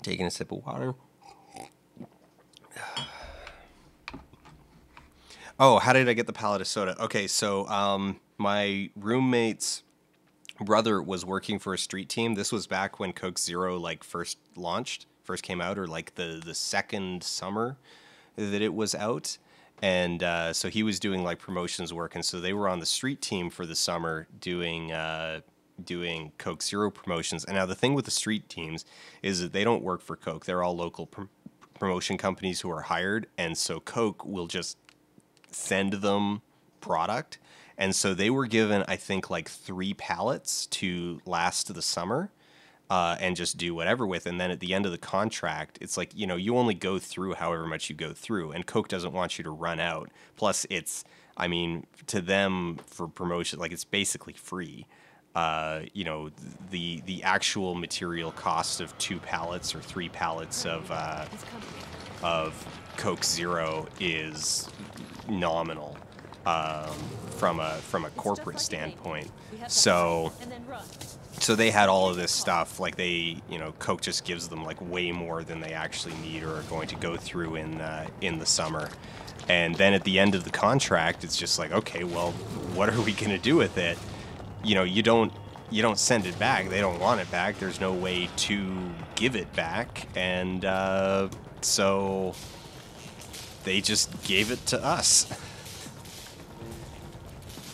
Taking a sip of water. Oh, how did I get the pallet of soda? Okay, so my roommate's brother was working for a street team. This was back when Coke Zero like first came out, or like the second summer that it was out. And so he was doing like promotions work, and so they were on the street team for the summer doing Coke Zero promotions. And now the thing with the street teams is that they don't work for Coke. They're all local promotion companies who are hired, and so Coke will just send them product. And so they were given, I think, like 3 pallets to last the summer. And just do whatever with. And then at the end of the contract, it's like, you know, you only go through however much you go through. And Coke doesn't want you to run out. Plus, it's, I mean, to them for promotion, like it's basically free. You know, the actual material cost of 2 pallets or 3 pallets of Coke Zero is nominal from a corporate standpoint. So they had all of this stuff, like they, you know, Coke just gives them like way more than they actually need or are going to go through in the summer. And then at the end of the contract, it's just like, okay, well, what are we going to do with it? You know, you don't send it back. They don't want it back. There's no way to give it back. And so they just gave it to us.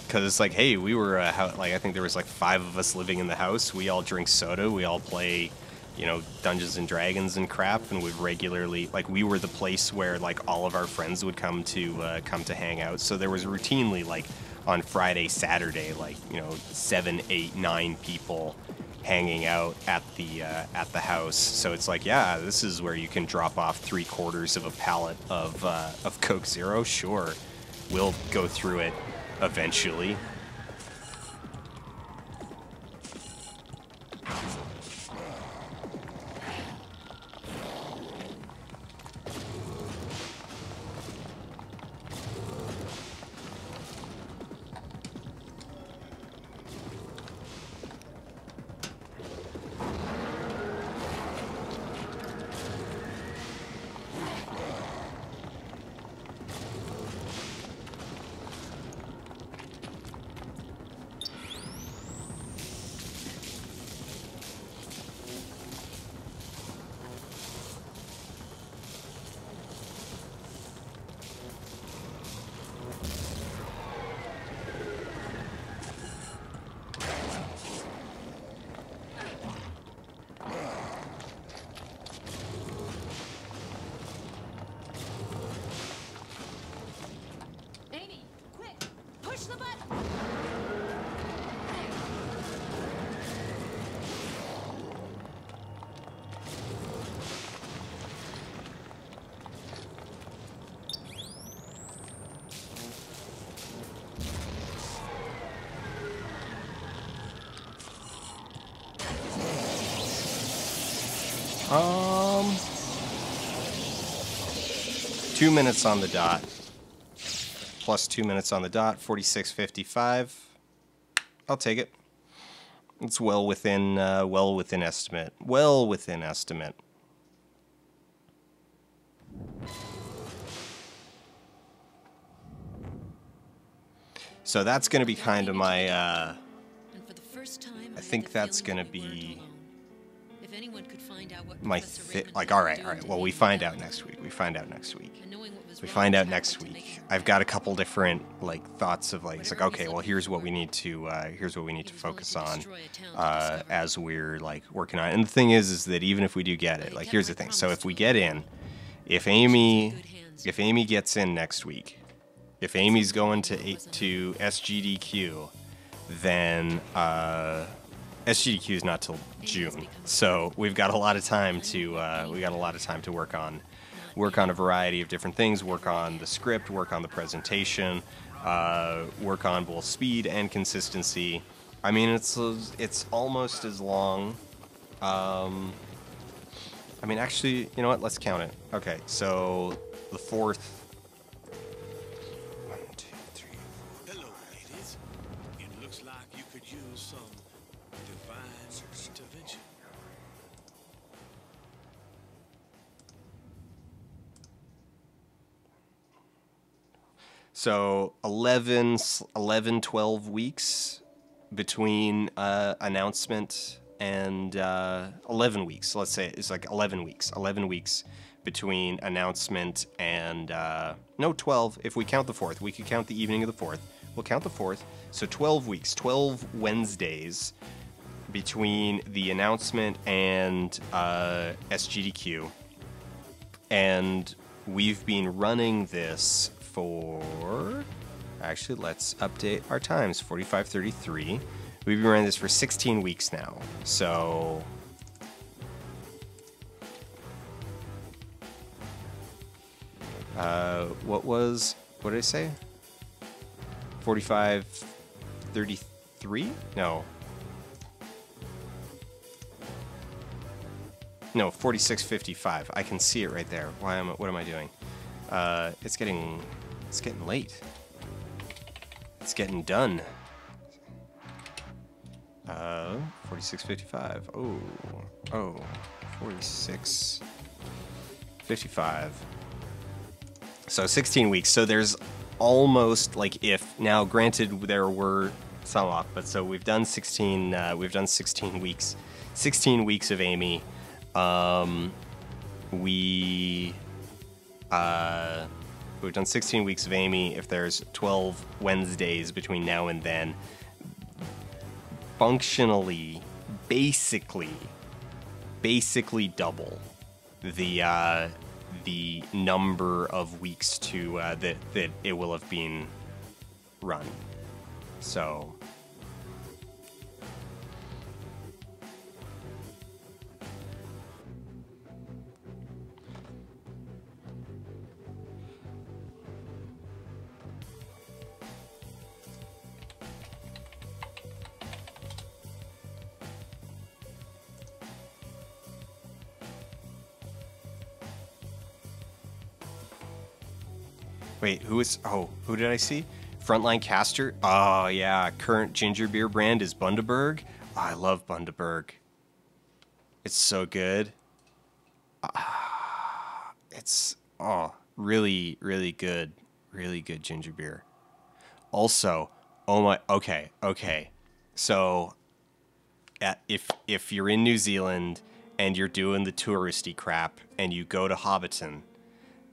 Because it's like, hey, we were, like, I think there was like 5 of us living in the house. We all drink soda. We all play you know, Dungeons and Dragons and crap, and we've regularly, like, we were the place where like all of our friends would come to hang out. So there was routinely, like, on Friday, Saturday, like, you know, 7, 8, 9 people hanging out at the house. So it's like, yeah, this is where you can drop off 3/4 of a pallet of Coke Zero. Sure, we'll go through it eventually. Amy, quick! Push the button! Um, 2 minutes on the dot. Plus 2 minutes on the dot, 46:55. I'll take it. It's well within estimate. Well within estimate. So that's going to be kind of my, And for the first time, I think that's going to be if anyone could find out what my, Professor Raymond like, was all right, doing to well, we Amy find out Bell, next week. We find out next week. and knowing what was We wrong find with out her next to make week. him I've got a couple different, like, thoughts of, like, it's like, Whatever he's okay, well, looking here's what for, we need to focus to on destroy a town to discover. as we're, like, working on it. And the thing is that even if we do get it, But I like, kept here's my the thing. So promise if we to get him. in, if She's in Amy good hands. if Amy gets in next week, if Amy's going to SGDQ, then SGDQ is not till June, so we've got a lot of time to work on a variety of different things, work on the script, work on the presentation, work on both speed and consistency. I mean, it's almost as long. I mean, actually, you know what? Let's count it. Okay, so the 4th. 1, 2, 3. Hello, ladies. It looks like you could use some divine intervention. So 11, 12 weeks between announcement and 11 weeks. Let's say it's like 11 weeks. 11 weeks between announcement and no, 12 if we count the 4th. We could count the evening of the 4th. We'll count the 4th. So 12 weeks, 12 Wednesdays between the announcement and SGDQ. And we've been running this for, actually, let's update our times. 45:33. We've been running this for 16 weeks now. So what did I say? 45:33? No, 46:55. I can see it right there. What am I doing? It's getting late. It's getting done. 46:55. Oh, 46:55. So 16 weeks. So there's almost, like, if now granted there were some off, but so we've done 16 weeks. 16 weeks of Amy. We've done 16 weeks of Amy. If there's 12 Wednesdays between now and then, functionally, basically, basically double the number of weeks to that it will have been run. So. Wait, who did I see? Frontline caster? Oh, yeah. Current ginger beer brand is Bundaberg. Oh, I love Bundaberg. It's so good. It's, really, really good. Really good ginger beer. Also, okay. So, if you're in New Zealand and you're doing the touristy crap and you go to Hobbiton,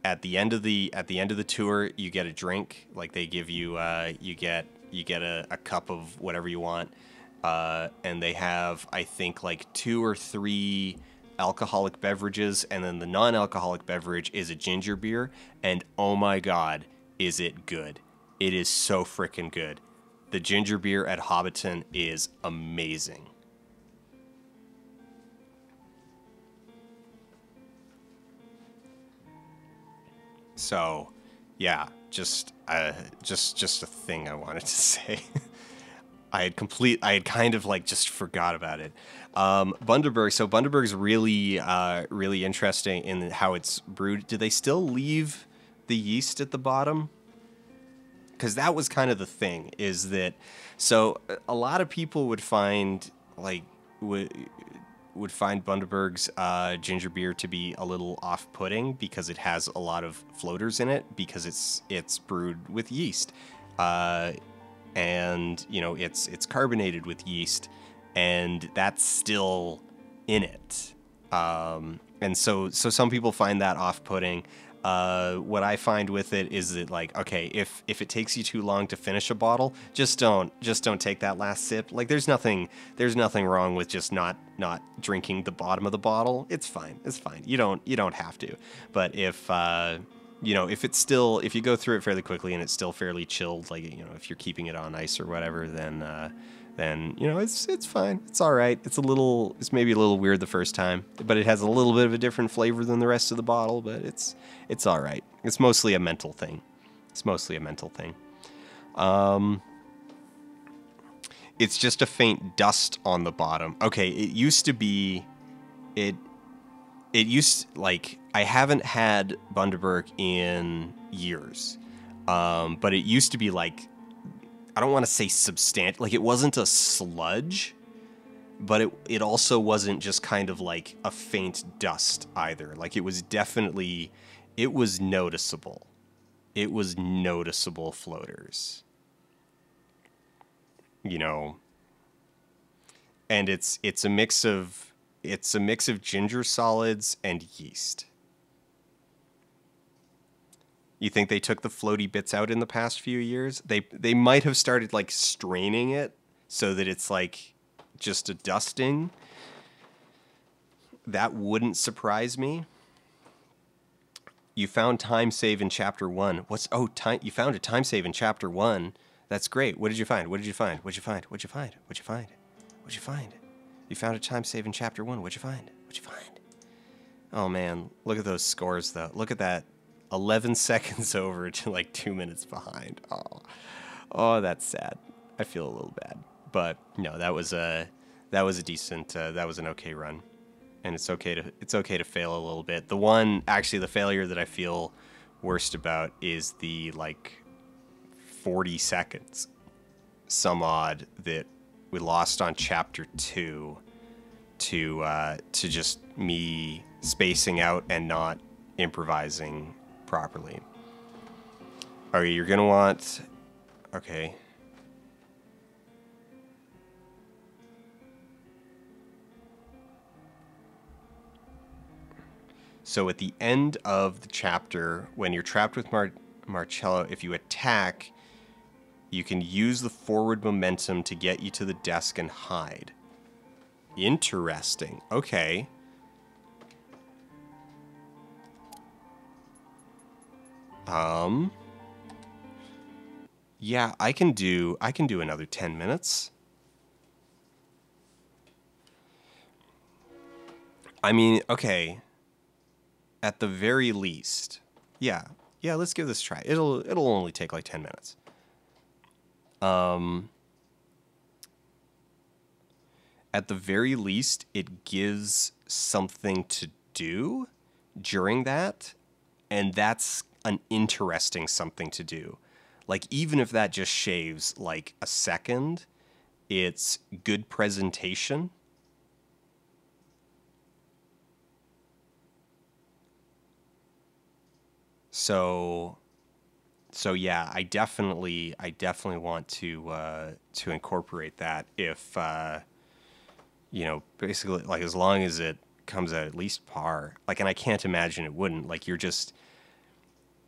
at the end of the tour, you get a drink. Like they give you, you get a cup of whatever you want, and they have, I think, like 2 or 3 alcoholic beverages, and then the non-alcoholic beverage is a ginger beer. And oh my god, is it good! It is so freaking good. The ginger beer at Hobbiton is amazing. So, yeah, just a thing I wanted to say. I had kind of like just forgot about it. Bundaberg. So Bundaberg's really, really interesting in how it's brewed. Do they still leave the yeast at the bottom? Because that was kind of the thing. Is that so? A lot of people would find would find Bundaberg's ginger beer to be a little off-putting because it has a lot of floaters in it because it's brewed with yeast, and you know it's carbonated with yeast, and that's still in it, and so some people find that off-putting. What I find with it is that, like, okay, if it takes you too long to finish a bottle, just don't take that last sip. Like, there's nothing wrong with just not drinking the bottom of the bottle. It's fine. You don't have to. But if if you go through it fairly quickly and it's still fairly chilled, like, you know, if you're keeping it on ice or whatever, then you know it's fine. It's all right. It's maybe a little weird the first time, but it has a little bit of a different flavor than the rest of the bottle. But it's all right. It's mostly a mental thing. It's just a faint dust on the bottom. Okay, it used to be, like, I haven't had Bundaberg in years, but it used to be like, I don't want to say substantial, like it wasn't a sludge, but it also wasn't just kind of like a faint dust either. Like it was noticeable. It was noticeable floaters. You know, and it's a mix of ginger solids and yeast. You think they took the floaty bits out in the past few years? They might have started like straining it so that it's like just a dusting. That wouldn't surprise me. You found time save in chapter 1. You found a time save in chapter 1. That's great. What did you find? You found a time save in chapter 1. What'd you find? Oh man, look at those scores though. Look at that. 11 seconds over to like 2 minutes behind. Oh, that's sad. I feel a little bad, but no, that was a decent, that was an okay run, and it's okay to fail a little bit. The failure that I feel worst about is the like 40 seconds, some odd, that we lost on chapter 2 to just me spacing out and not improvising properly. Okay, you're gonna want... Okay. So at the end of the chapter, when you're trapped with Marcello, if you attack, you can use the forward momentum to get you to the desk and hide. Interesting. Okay. Yeah, I can do another 10 minutes. I mean, okay. At the very least. Yeah. Yeah, let's give this a try. It'll only take like 10 minutes. At the very least, it gives something to do during that, and that's an interesting something to do. Like, even if that just shaves like a second, it's good presentation. So yeah, I definitely want to incorporate that if you know, basically, like, as long as it comes out at least par. Like, and I can't imagine it wouldn't. Like, you're just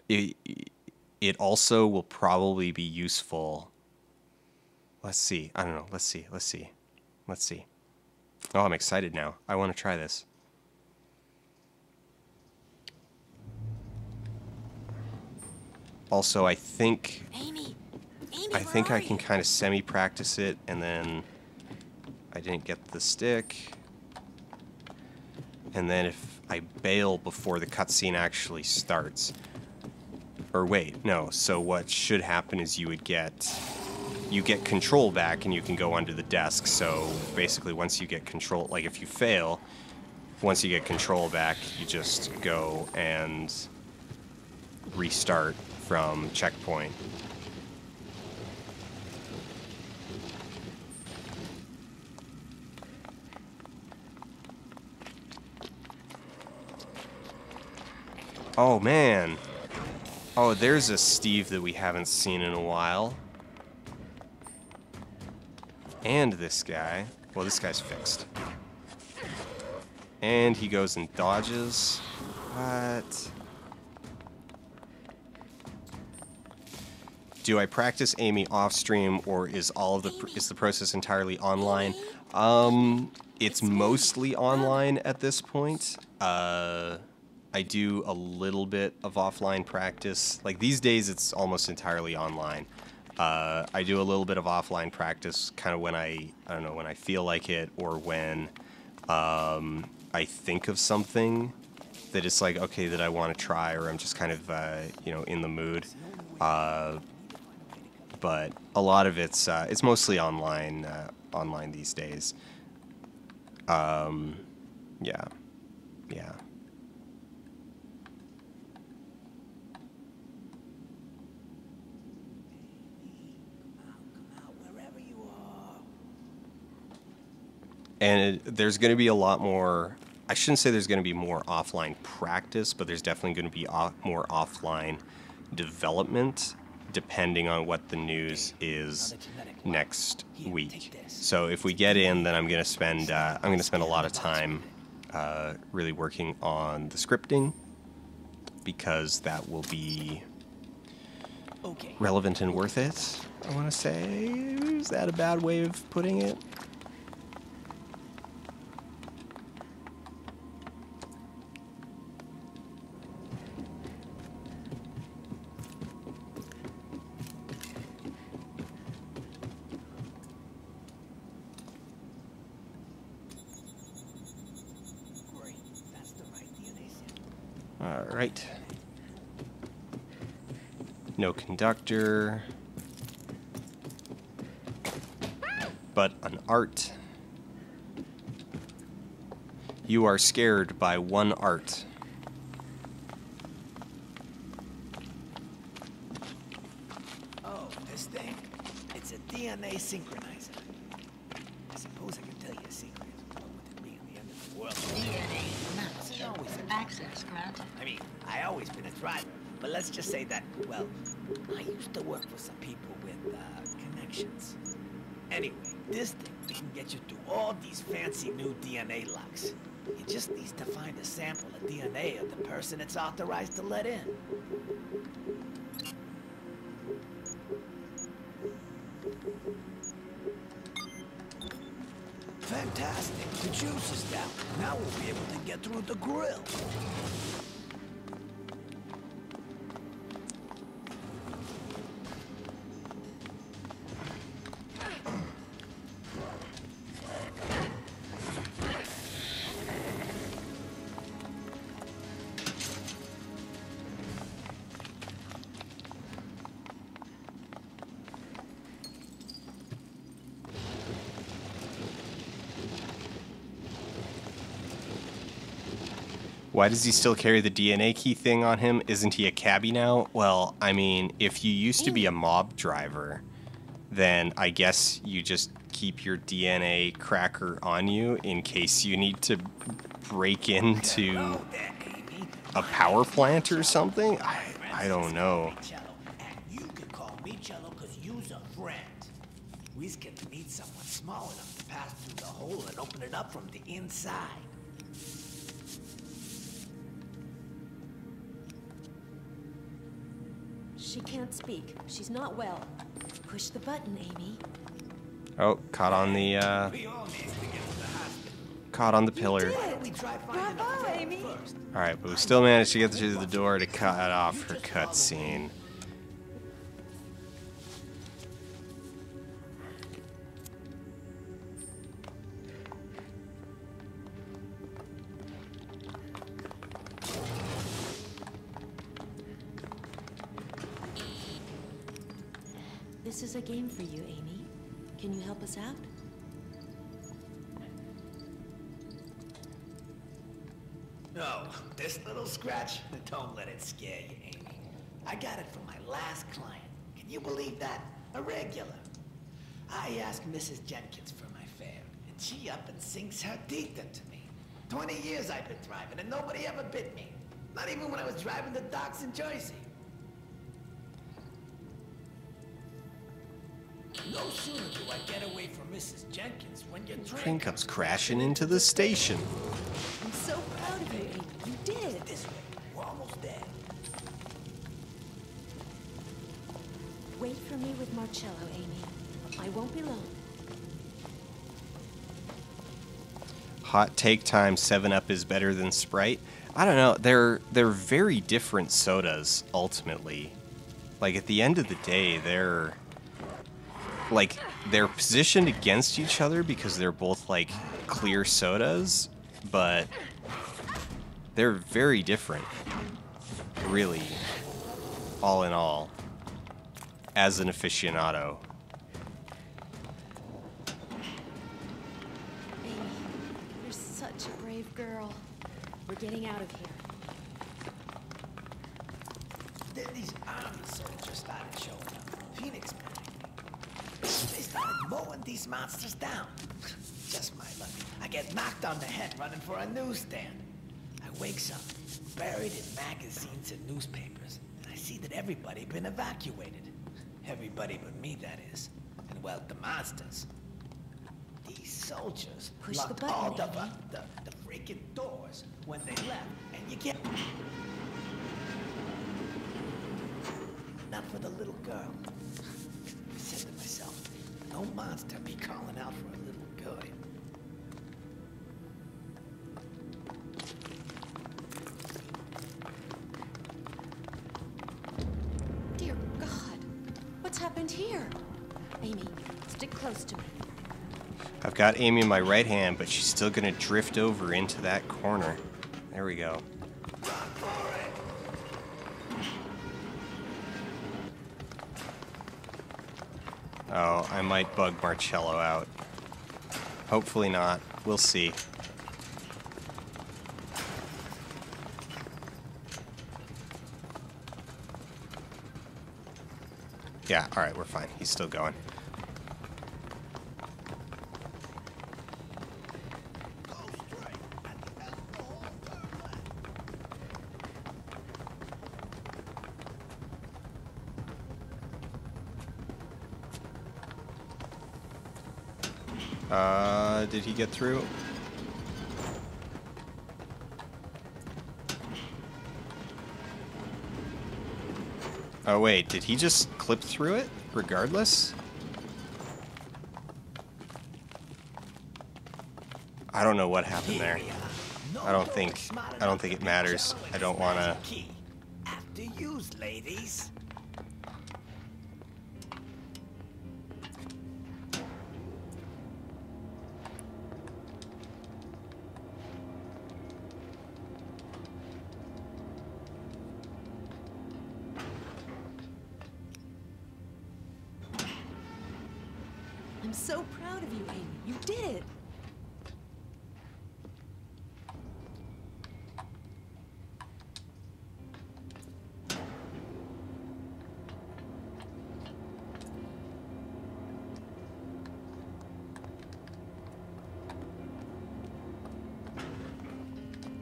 it also will probably be useful. Let's see. I don't know. Let's see. Oh, I'm excited now. I want to try this. Also, I think I can kind of semi-practice it, and then I didn't get the stick. And then if I bail before the cutscene actually starts, or wait, no. So what should happen is you get control back, and you can go under the desk. So basically, once you get control, like if you fail, once you get control back, you just go and restart from checkpoint. Oh man. Oh, there's a Steve that we haven't seen in a while. And this guy. Well, this guy's fixed. And he goes and dodges. What? Do I practice Amy off stream, or is is the process entirely online? It's mostly online at this point. I do a little bit of offline practice. Like these days, it's almost entirely online. I do a little bit of offline practice, kind of when I don't know, when I feel like it, or when I think of something that it's like, okay, that I want to try, or I'm just kind of you know, in the mood. But a lot of it's mostly online these days. Yeah. And there's going to be a lot more. I shouldn't say there's going to be more offline practice, but there's definitely going to be more offline development, depending on what the news is next week. So if we get in, then I'm going to spend a lot of time really working on the scripting, because that will be relevant and worth it, I want to say. Is that a bad way of putting it? Alright. No conductor. But an art. You are scared by one art. Oh, this thing? It's a DNA synchronizer. I suppose I can tell you a secret. What would it be at the end of the world? DNA. It's always a Access granted. I mean, I always been a driver, but let's just say that, well, I used to work for some people with connections. Anyway, this thing can get you through all these fancy new DNA locks. It just needs to find a sample of DNA of the person it's authorized to let in. Fantastic. The juice is down. Now we'll be able to get through the grill. Why does he still carry the DNA key thing on him? Isn't he a cabbie now? Well, I mean, if you used to be a mob driver, then I guess you just keep your DNA cracker on you in case you need to break into a power plant or something? I don't know. And you can call me Cello because you's a friend. We's gonna need someone small enough to pass through the hole and open it up from the inside. She can't speak. She's not well. Push the button, Amy. Oh, caught on the pillar. Bravo, Amy. Alright, but we still managed to get to the door to cut off her cutscene. This is a game for you, Amy. Can you help us out? Oh, this little scratch? Don't let it scare you, Amy. I got it from my last client. Can you believe that? A regular. I asked Mrs. Jenkins for my fare, and she up and sinks her teeth into me. 20 years I've been driving, and nobody ever bit me. Not even when I was driving the docks in Jersey. No sooner do I get away from Mrs. Jenkins when your Train comes crashing into the station. I'm so proud of you, Amy. You did. This way. We're almost there. Wait for me with Marcello, Amy. I won't be long. Hot take time, 7-Up is better than Sprite. I don't know, they're very different sodas, ultimately. Like, at the end of the day, they're positioned against each other because they're both, like, clear sodas, but they're very different, really, all in all, as an aficionado. Amy, you're such a brave girl. We're getting out of here. Then these army soldiers started showing up. Phoenix man. They started mowing these monsters down. Just my luck. I get knocked on the head running for a newsstand. I wakes up, buried in magazines and newspapers, and I see that everybody been evacuated. Everybody but me, that is. And well, the monsters. These soldiers Push locked the button, all Amy. the freaking doors when they left, and you can't. Not for the little girl. I said to myself, no monster be calling out for a little girl. Dear God, what's happened here? Amy, stick close to me. I've got Amy in my right hand, but she's still gonna drift over into that corner. There we go. Oh, I might bug Marcello out. Hopefully not. We'll see. Yeah, alright, we're fine. He's still going. Did he get through? Oh wait, did he just clip through it regardless? I don't know what happened there. I don't think it matters. I don't want to. After use, ladies. I'm so proud of you, Amy. You did it.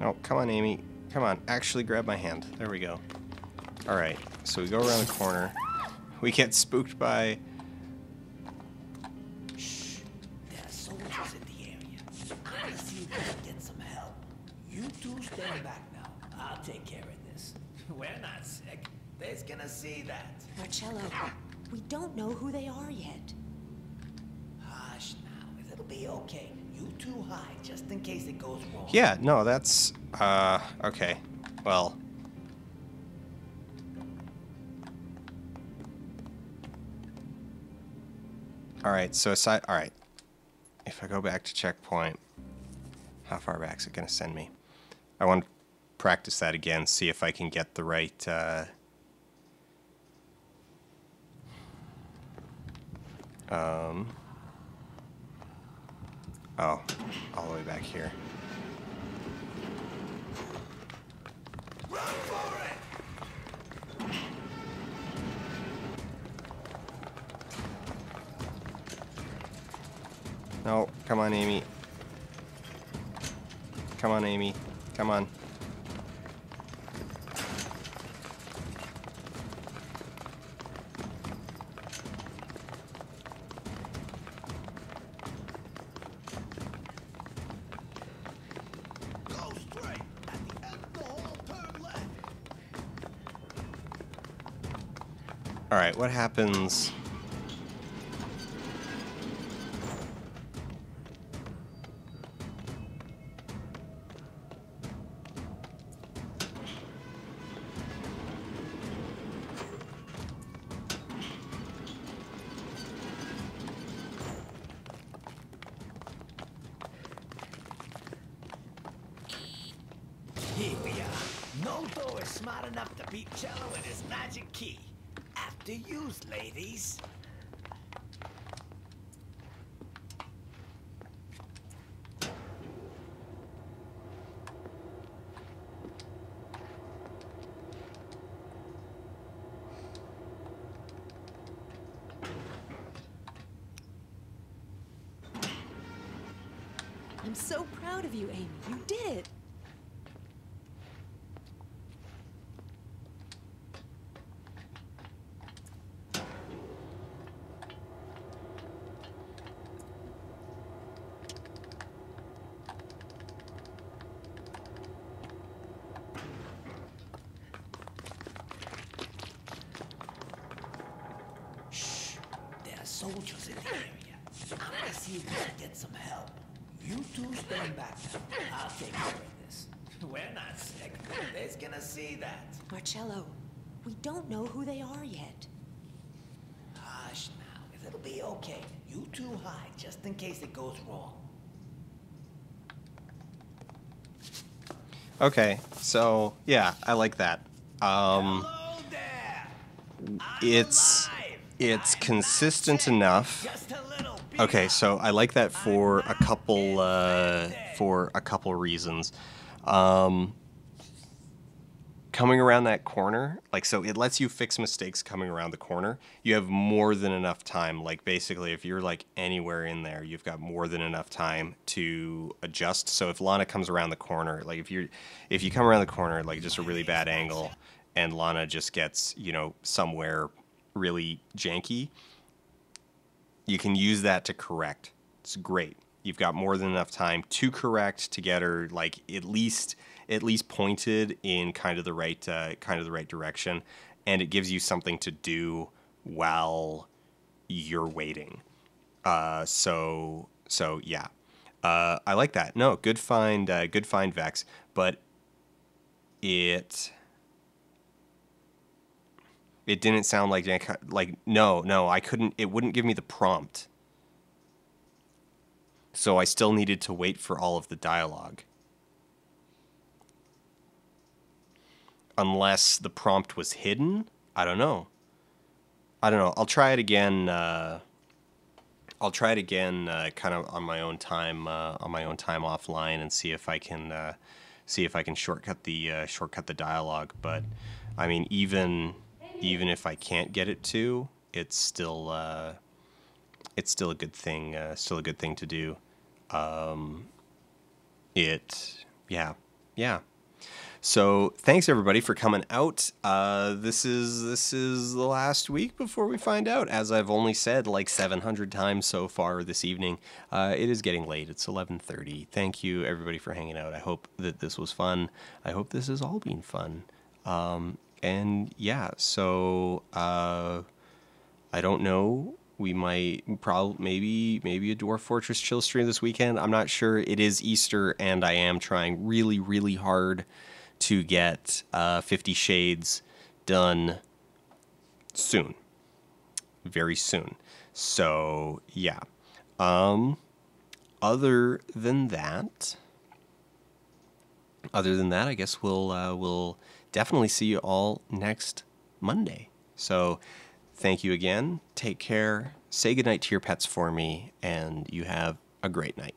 Oh, come on, Amy. Come on, actually grab my hand. There we go. Alright, so we go around the corner. We get spooked by... Shh. There are soldiers in the area. I'm gonna see if we can get some help. You two stand back now. I'll take care of this. We're not sick. They's gonna see that. Marcello, we don't know who they are yet. Hush now. It'll be okay. You two hide just in case it goes wrong. Yeah, no, that's... okay. Well... Alright, so aside... Alright. If I go back to checkpoint, how far back is it going to send me? I want to practice that again, see if I can get the right... Oh, all the way back here. Run for it! No, come on, Amy. Come on, Amy. Come on. Go straight. At the end of the hall, turn left. Alright, what happens... Here we are. No door is smart enough to beat Cello and his magic key. After use, ladies. I'm so proud of you, Amy. You did it. Shh. There are soldiers in the area. I'm gonna see if we can get some help. You two stand back now. I'll take care of this. We're not sick. They's gonna see that. Marcello, we don't know who they are yet. Hush now. It'll be okay. You two hide just in case it goes wrong. Okay, so, yeah, I like that. Hello there. It's consistent enough. Just a little bit. Okay, so I like that for a couple reasons. Coming around that corner, like, so it lets you fix mistakes coming around the corner. You have more than enough time. Like, basically, if you're like anywhere in there, you've got more than enough time to adjust. So if Lana comes around the corner, like if you come around the corner, like just a really bad angle, and Lana just gets, you know, somewhere really janky, you can use that to correct. It's great. You've got more than enough time to correct, to get her like at least pointed in kind of the right direction, and it gives you something to do while you're waiting. So yeah, I like that. No, good find, Vex. But it didn't sound like no, I couldn't. It wouldn't give me the prompt. So I still needed to wait for all of the dialogue. Unless the prompt was hidden? I don't know. I'll try it again. Kind of on my own time offline, and see if I can shortcut the dialogue. But I mean, even if I can't get it to, it's still a good thing. Still a good thing to do. Yeah. Yeah. So thanks everybody for coming out. This is the last week before we find out. As I've only said like 700 times so far this evening, it is getting late. It's 11:30. Thank you everybody for hanging out. I hope that this was fun. I hope this has all been fun. And yeah, so I don't know. We might maybe a Dwarf Fortress chill stream this weekend. I'm not sure. It is Easter, and I am trying really, really hard to get 50 Shades done soon, very soon. So yeah. Other than that, I guess we'll definitely see you all next Monday. So thank you again. Take care. Say goodnight to your pets for me, and you have a great night.